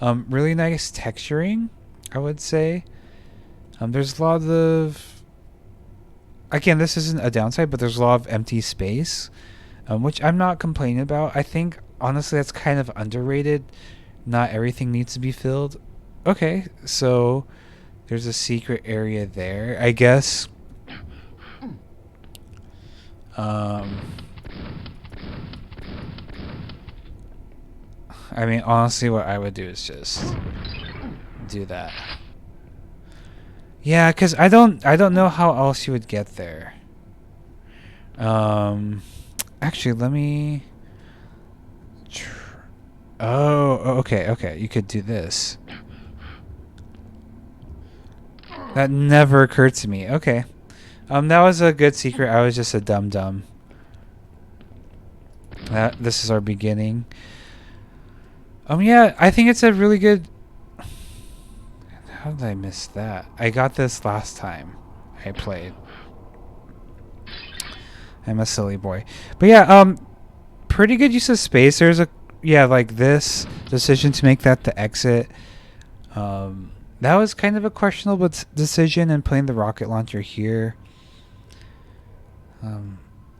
Really nice texturing, I would say. There's a lot of... Again, this isn't a downside, but there's a lot of empty space, which I'm not complaining about. I think, honestly, that's kind of underrated. Not everything needs to be filled. Okay, so there's a secret area there, I guess. I mean, honestly, what I would do is just do that. Yeah, because I don't know how else you would get there. Actually, let me... okay. You could do this. That never occurred to me. Okay. That was a good secret. I was just a dum-dum. This is our beginning. Yeah, I think it's a really good... How did I miss that? I got this last time I played. I'm a silly boy. But yeah, pretty good use of space. There's a... Yeah, like this decision to make that the exit. That was kind of a questionable decision in putting the rocket launcher here.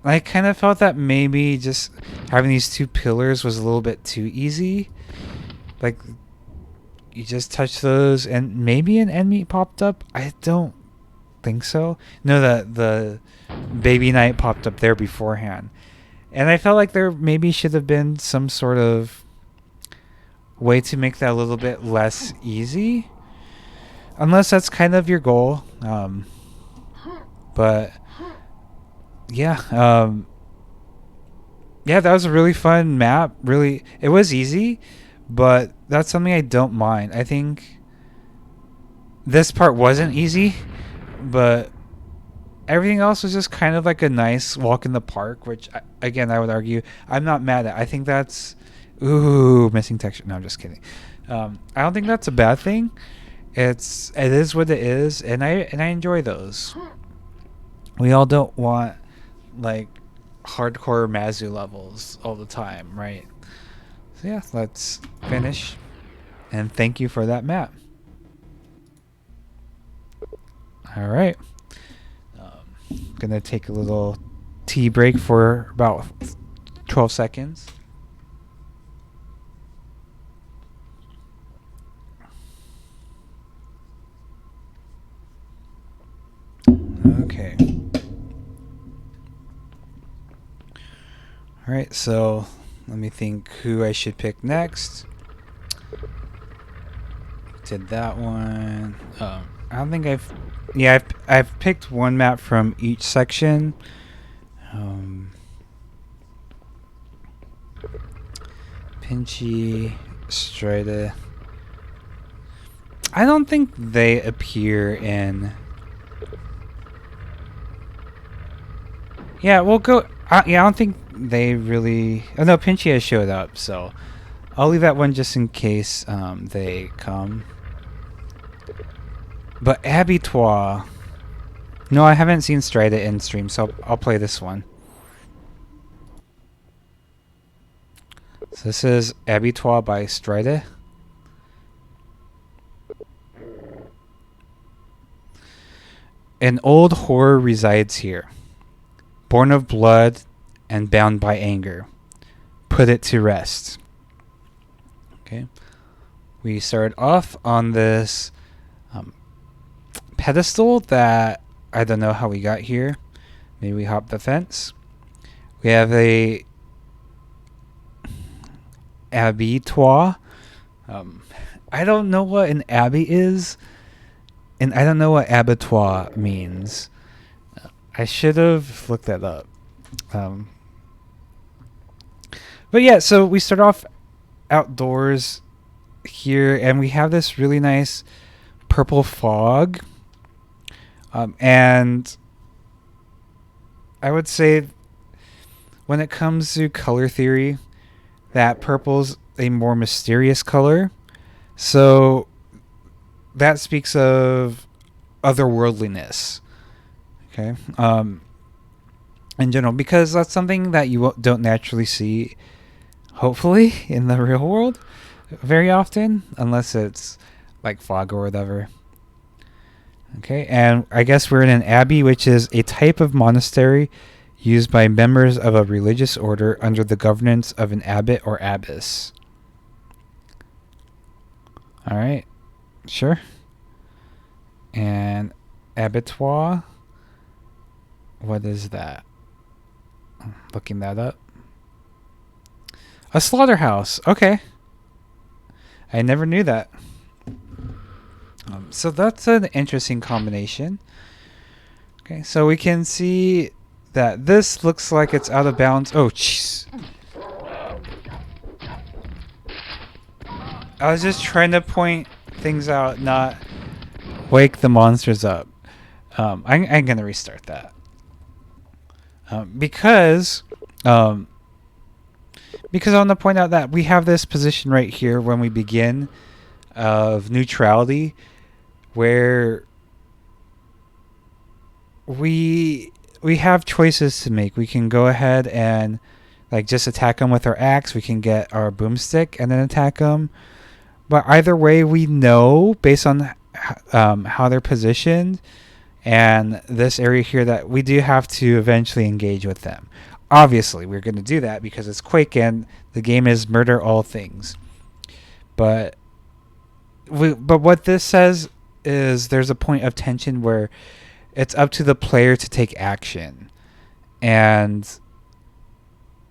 I kind of felt that maybe just having these two pillars was a little bit too easy. Like, you just touch those and maybe an enemy popped up. I don't think so. No, the baby knight popped up there beforehand. And I felt like there maybe should have been some sort of way to make that a little bit less easy. Unless that's kind of your goal. But yeah, yeah, that was a really fun map. Really, it was easy, but that's something I don't mind. I think this part wasn't easy, but everything else was just kind of like a nice walk in the park, which, again, I would argue I'm not mad at. I think that's... Ooh, missing texture. No, I'm just kidding. I don't think that's a bad thing. It is what it is, and I enjoy those. We all don't want, like, hardcore Mazu levels all the time, right? So yeah, let's finish. And thank you for that map. Alright. Gonna take a little tea break for about 12 seconds. Okay. Alright, so let me think who I should pick next. Did that one. I don't think I've... Yeah, I've picked one map from each section. Pinchy, Strideh. I don't think they appear in... Yeah, we'll go... yeah, I don't think they really... Oh, no, Pinchy has showed up, so... I'll leave that one just in case they come. But Abattoir... No, I haven't seen Strideh in stream, so I'll play this one. So this is Abattoir by Strideh. An old horror resides here. Born of blood and bound by anger. Put it to rest. Okay. We start off on this pedestal that I don't know how we got here. Maybe we hopped the fence. We have a abattoir. I don't know what an abbey is, and I don't know what abattoir means. I should have looked that up. Um, but yeah, so we start off outdoors here, and we have this really nice purple fog. And I would say when it comes to color theory, that purple's a more mysterious color. So that speaks of otherworldliness. Okay. In general, because that's something that you don't naturally see, hopefully, in the real world very often, unless it's like fog or whatever. Okay, and I guess we're in an abbey, which is a type of monastery used by members of a religious order under the governance of an abbot or abbess. All right, sure. And abattoir, what is that? Looking that up. A slaughterhouse. Okay. I never knew that. So that's an interesting combination. Okay, so we can see that this looks like it's out of bounds. Oh, jeez. I was just trying to point things out, not wake the monsters up. I'm going to restart that. Because I want to point out that we have this position right here when we begin of neutrality, where we have choices to make. We can go ahead and like just attack them with our axe. We can get our boomstick and then attack them. But either way, we know based on how they're positioned and this area here that we do have to eventually engage with them. Obviously, we're going to do that because it's Quake and the game is murder all things. But what this says is there's a point of tension where it's up to the player to take action. And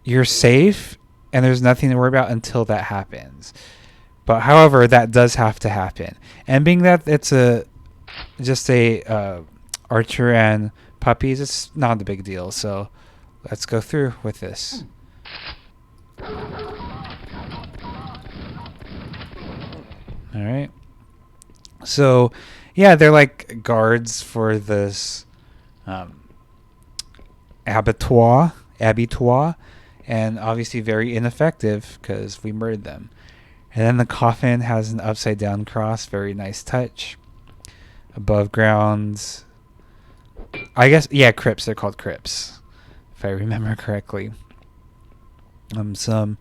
you're safe and there's nothing to worry about until that happens. But however, that does have to happen. And being that it's just a archer and puppies, it's not a big deal. So let's go through with this. All right. So, yeah, they're like guards for this abattoir, and obviously very ineffective because we murdered them. And then the coffin has an upside down cross, very nice touch. Above ground, I guess, yeah, crypts. They're called crypts, if I remember correctly. Some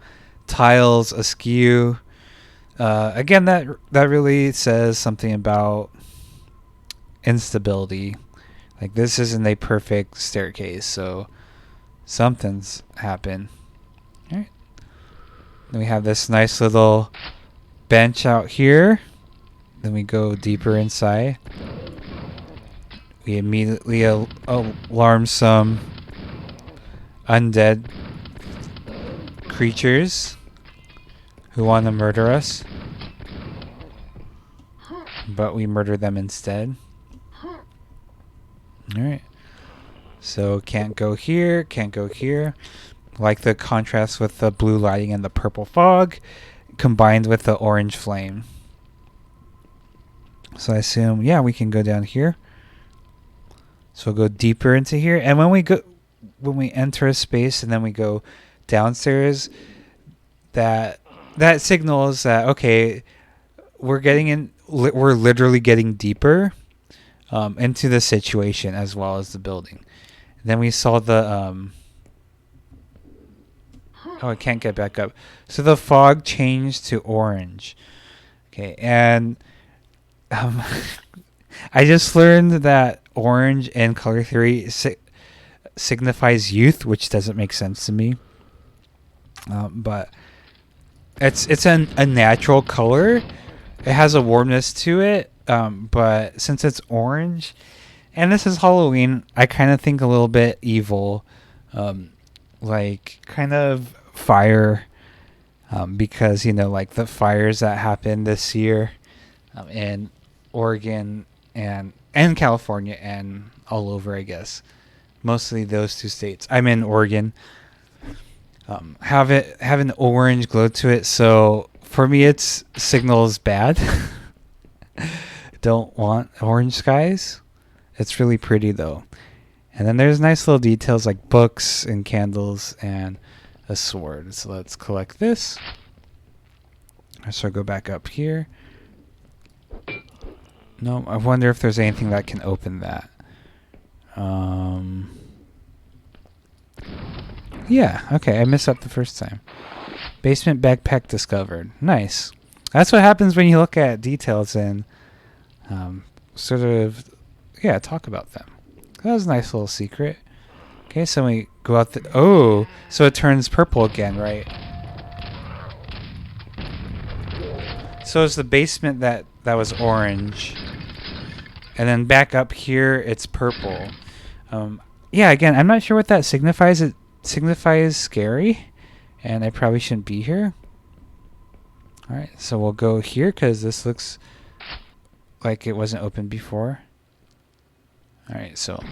tiles askew. Again, that really says something about instability. Like, this isn't a perfect staircase, so something's happened. All right. Then we have this nice little bench out here. Then we go deeper inside. We immediately alarm some undead creatures who want to murder us. But we murder them instead. Alright. So can't go here, can't go here. Like the contrast with the blue lighting and the purple fog combined with the orange flame. So I assume, yeah, we can go down here. So we'll go deeper into here. And when we enter a space and then we go downstairs, that signals that, okay, we're literally getting deeper into the situation as well as the building. Then we saw the I can't get back up. So the fog changed to orange. Okay, and I just learned that orange in color theory signifies youth, which doesn't make sense to me. But it's a natural color. It has a warmness to it, but since it's orange, and this is Halloween, I kind of think a little bit evil, like kind of fire, because like the fires that happened this year in Oregon and California and all over, I guess. Mostly those two states. I'm in Oregon. Have an orange glow to it, so for me it's signals bad. Don't want orange skies. It's really pretty though. And then there's nice little details like books and candles and a sword. So let's collect this. So I'll go back up here. No, I wonder if there's anything that can open that. Yeah, okay, I messed up the first time. Basement backpack discovered. Nice. That's what happens when you look at details and sort of, yeah, talk about them. That was a nice little secret. Okay, so we go out the... Oh, so it turns purple again, right? So it's the basement that was orange. And then back up here, it's purple. Yeah, again, I'm not sure what that signifies. It signifies scary. And I probably shouldn't be here. Alright, so we'll go here because this looks like it wasn't open before. Alright, so...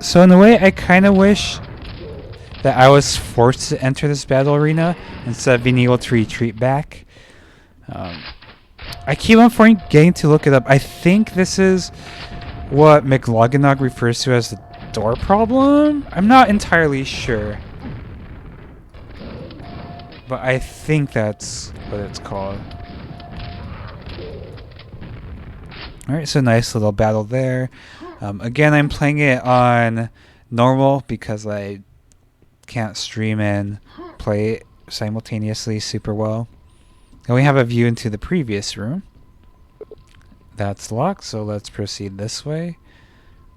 So in a way, I kind of wish that I was forced to enter this battle arena instead of being able to retreat back. I keep on forgetting to look it up. I think this is what McLoganog refers to as the door problem. I'm not entirely sure. But I think that's what it's called. Alright, so nice little battle there. Again, I'm playing it on normal because I can't stream and play it simultaneously super well. And we have a view into the previous room. That's locked, so let's proceed this way.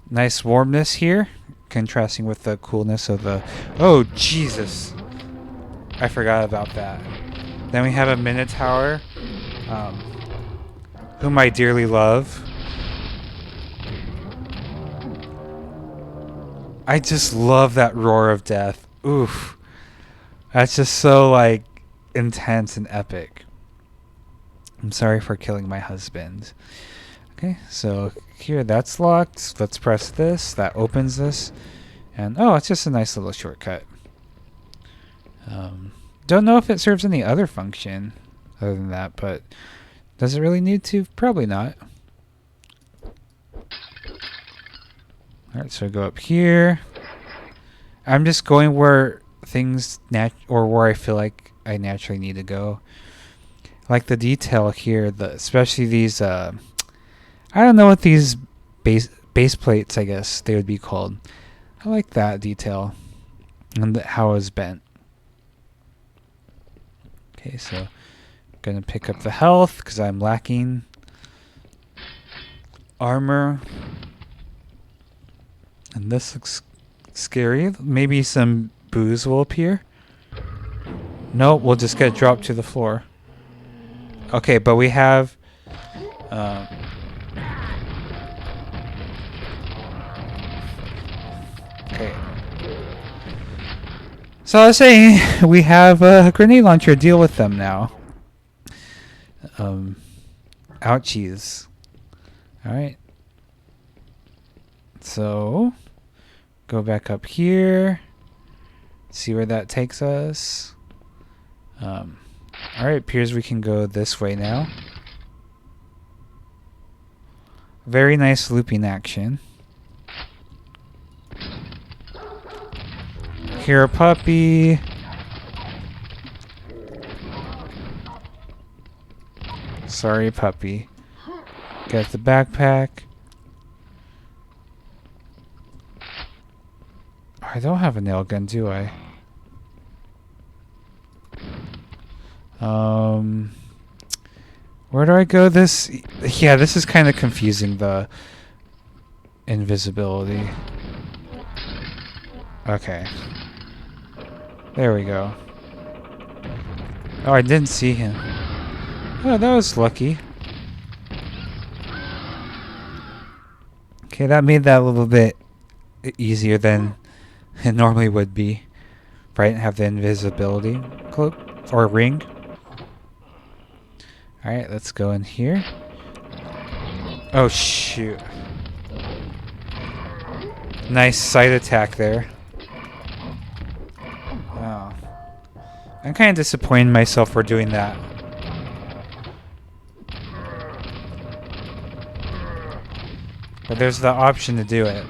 Nice warmness here, contrasting with the coolness of the... Oh, Jesus! I forgot about that. Then we have a Minotaur, whom I dearly love. I just love that roar of death. Oof. That's just so, like, intense and epic. I'm sorry for killing my husband. Okay, so here that's locked. Let's press this. That opens this. And, oh, it's just a nice little shortcut. Don't know if it serves any other function other than that, but does it really need to? Probably not. Alright, so go up here. I'm just going where things or where I feel like I naturally need to go. Like the detail here, especially these I don't know what these base plates, I guess they would be called. I like that detail and how it was bent. Okay, so I'm gonna pick up the health because I'm lacking armor. And this looks scary. Maybe some booze will appear. Nope, we'll just get dropped to the floor. Okay, but we have... okay. So I was saying, we have a grenade launcher. Deal with them now. Ouchies. Alright. So... go back up here. See where that takes us. Alright, appears we can go this way now. Very nice looping action. Here, a puppy. Sorry, puppy. Get the backpack. I don't have a nail gun, do I? Where do I go? Yeah, this is kind of confusing, the invisibility. Okay. There we go. Oh, I didn't see him. Oh, that was lucky. Okay, that made that a little bit easier than it normally would be. If I didn't have the invisibility cloak or ring. Alright, let's go in here. Oh, shoot. Nice sight attack there. Oh. I'm kind of disappointed in myself for doing that. But there's the option to do it.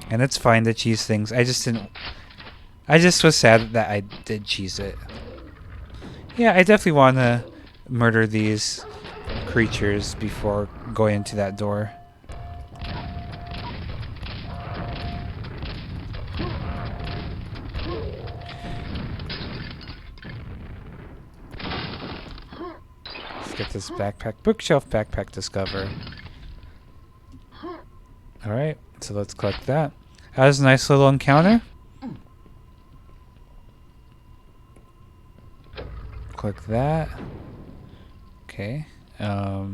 And it's fine to cheese things. I just was sad that I did cheese it. Yeah, I definitely want to murder these creatures before going into that door. Let's get this backpack. Bookshelf backpack discover. Alright, so let's collect that. That was a nice little encounter. Click that. Okay. I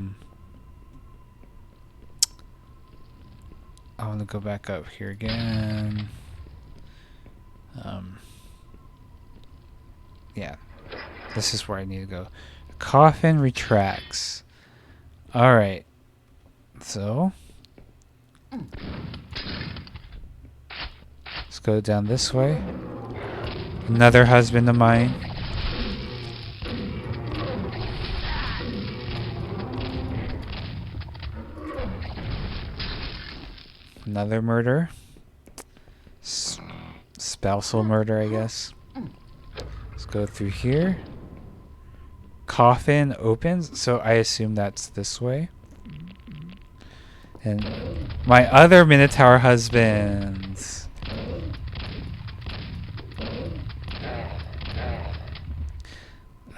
want to go back up here again. Yeah. This is where I need to go. Coffin retracts. Alright. So let's go down this way. Another husband of mine. Another murder. Spousal murder, I guess. Let's go through here. Coffin opens, so I assume that's this way. And my other Minotaur husbands.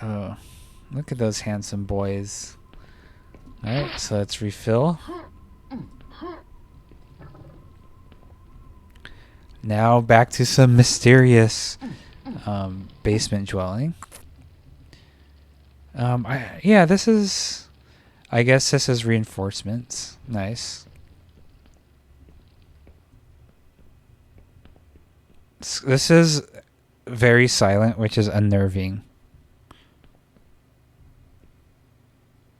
Oh, look at those handsome boys. Alright, so let's refill. Now back to some mysterious basement dwelling. Yeah, this is... I guess this is reinforcements. Nice. This is very silent, which is unnerving.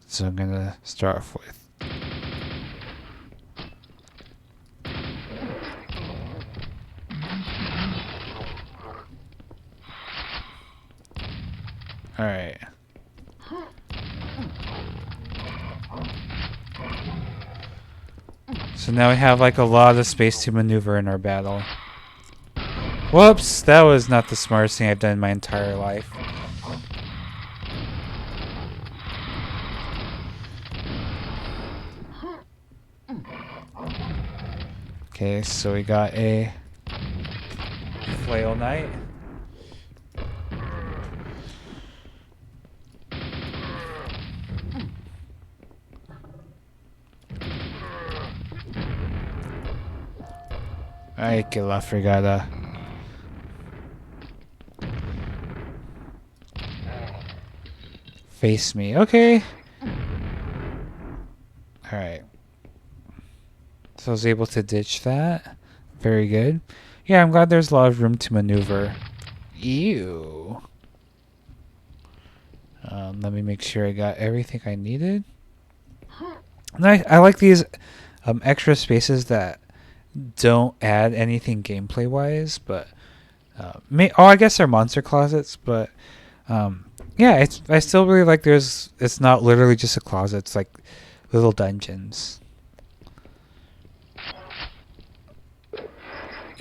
So I'm gonna start off with... Alright. So now we have like a lot of space to maneuver in our battle. Whoops, that was not the smartest thing I've done in my entire life. Okay, so we got a flail knight. Ay, que la fregada. Face me. Okay. Alright. So I was able to ditch that. Very good. Yeah, I'm glad there's a lot of room to maneuver. Ew. Let me make sure I got everything I needed. And I like these extra spaces that don't add anything gameplay wise, but I guess they're monster closets, but yeah, I still really like it's not literally just a closet, it's like little dungeons.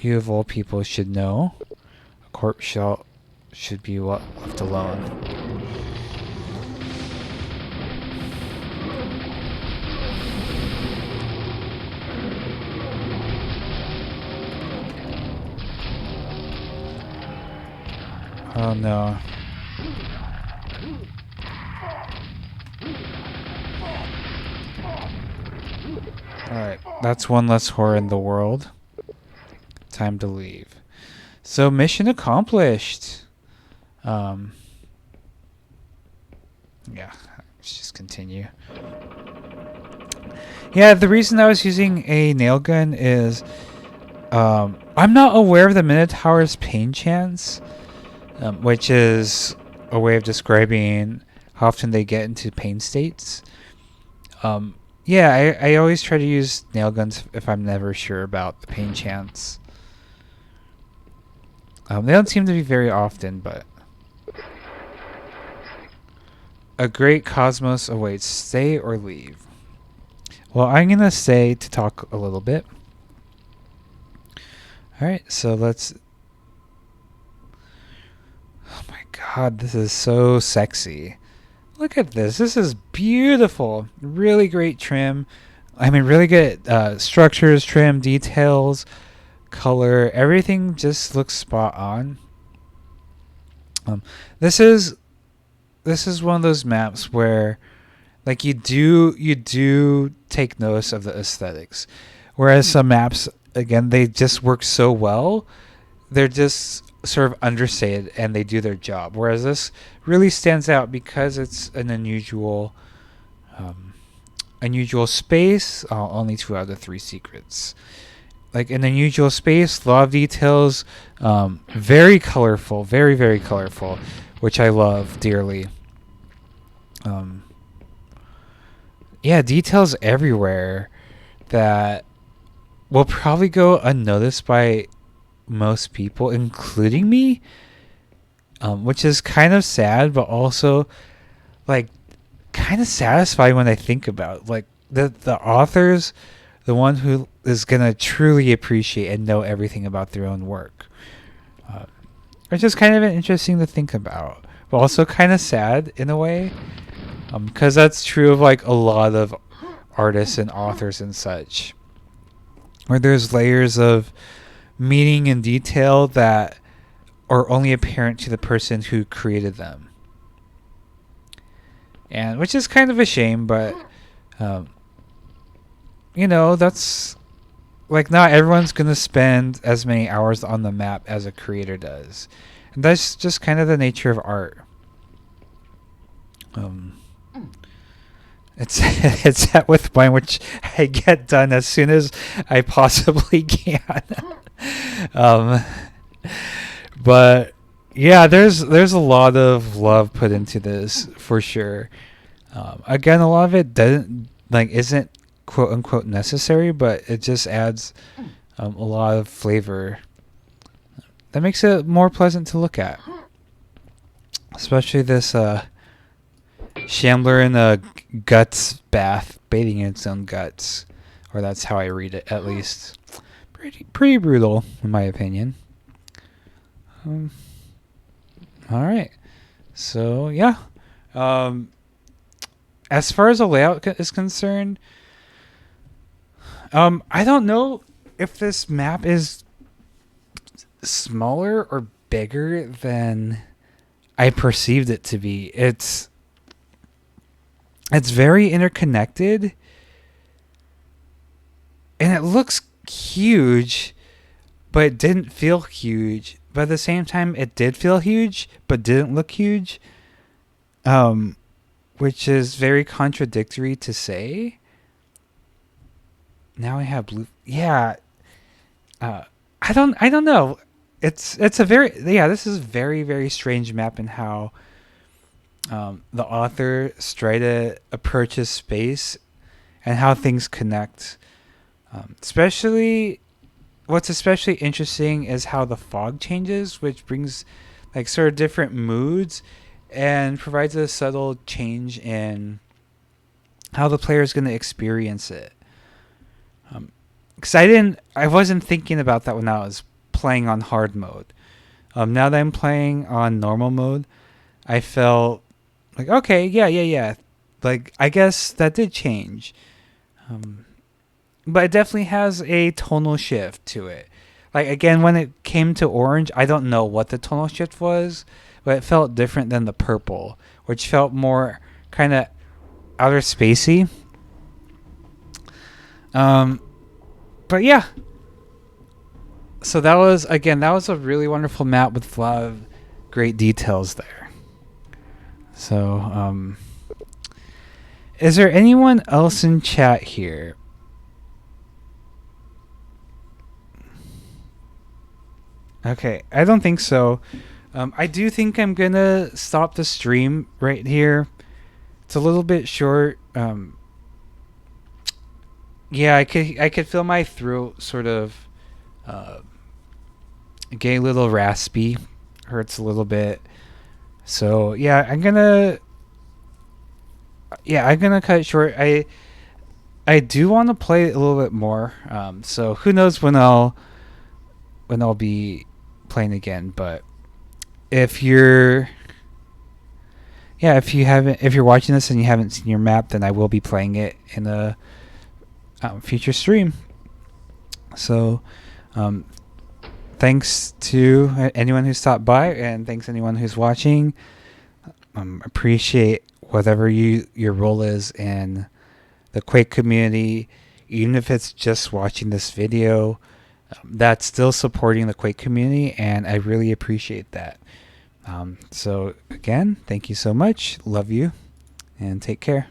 You of all people should know a corpse shell should be left alone. Oh no. Alright, that's one less horror in the world. Time to leave. So mission accomplished. Yeah, let's just continue. Yeah, the reason I was using a nail gun is I'm not aware of the Minotaur's pain chance. Which is a way of describing how often they get into pain states. Yeah, I always try to use nail guns if I'm never sure about the pain chance. They don't seem to be very often, but a great cosmos awaits. Stay or leave? Well, I'm gonna stay to talk a little bit. All right, so let's. Oh my God, this is so sexy. Look at this. This is beautiful. Really great trim. I mean, really good structures, trim, details, color. Everything just looks spot on. This is one of those maps where, like, you do take notice of the aesthetics, whereas some maps, again, they just work so well, they're just sort of understated and they do their job. Whereas this really stands out because it's an unusual space. Only 2 out of 3 secrets. Like an unusual space, a lot of details, very colorful, very, very colorful, which I love dearly. Yeah, details everywhere that will probably go unnoticed by most people, including me, which is kind of sad, but also like kind of satisfying when I think about it. Like the authors, the one who is gonna truly appreciate and know everything about their own work. It's just kind of interesting to think about, but also kind of sad in a way, because that's true of like a lot of artists and authors and such, where there's layers of meaning and detail that are only apparent to the person who created them, and which is kind of a shame, but that's like not everyone's gonna spend as many hours on the map as a creator does, and that's just kind of the nature of art. It's at with point which I get done as soon as I possibly can. But yeah, there's a lot of love put into this for sure. Again, a lot of it isn't quote unquote necessary, but it just adds a lot of flavor that makes it more pleasant to look at. Especially this Shambler in a guts bath, bathing in its own guts, or that's how I read it, at least. Pretty brutal, in my opinion. All right, so yeah. As far as the layout is concerned, I don't know if this map is smaller or bigger than I perceived it to be. It's very interconnected, and it looks huge, but it didn't feel huge. But at the same time, it did feel huge, but didn't look huge, which is very contradictory to say. Now I have blue. Yeah, I don't know. It's a this is a very, very strange map in how the author Strideh approaches space and how things connect. What's especially interesting is how the fog changes, which brings like sort of different moods and provides a subtle change in how the player is going to experience it. Because I wasn't thinking about that when I was playing on hard mode. Now that I'm playing on normal mode, I felt like, okay, yeah. Like, I guess that did change. But it definitely has a tonal shift to it. Like, again, when it came to orange, I don't know what the tonal shift was, but it felt different than the purple, which felt more kind of outer spacey. But yeah. So that was a really wonderful map with a lot of great details there. So, is there anyone else in chat here? Okay, I don't think so. I do think I'm gonna stop the stream right here. It's a little bit short. Yeah, I could feel my throat sort of uh, getting a little raspy. Hurts a little bit. So I'm gonna cut it short. I do want to play it a little bit more. So who knows when I'll be playing again. But if you're if you're watching this and you haven't seen your map, then I will be playing it in a future stream. So um, thanks to anyone who stopped by, and thanks anyone who's watching. Appreciate whatever your role is in the Quake community, even if it's just watching this video. That's still supporting the Quake community, and I really appreciate that. So again, thank you so much. Love you, and take care.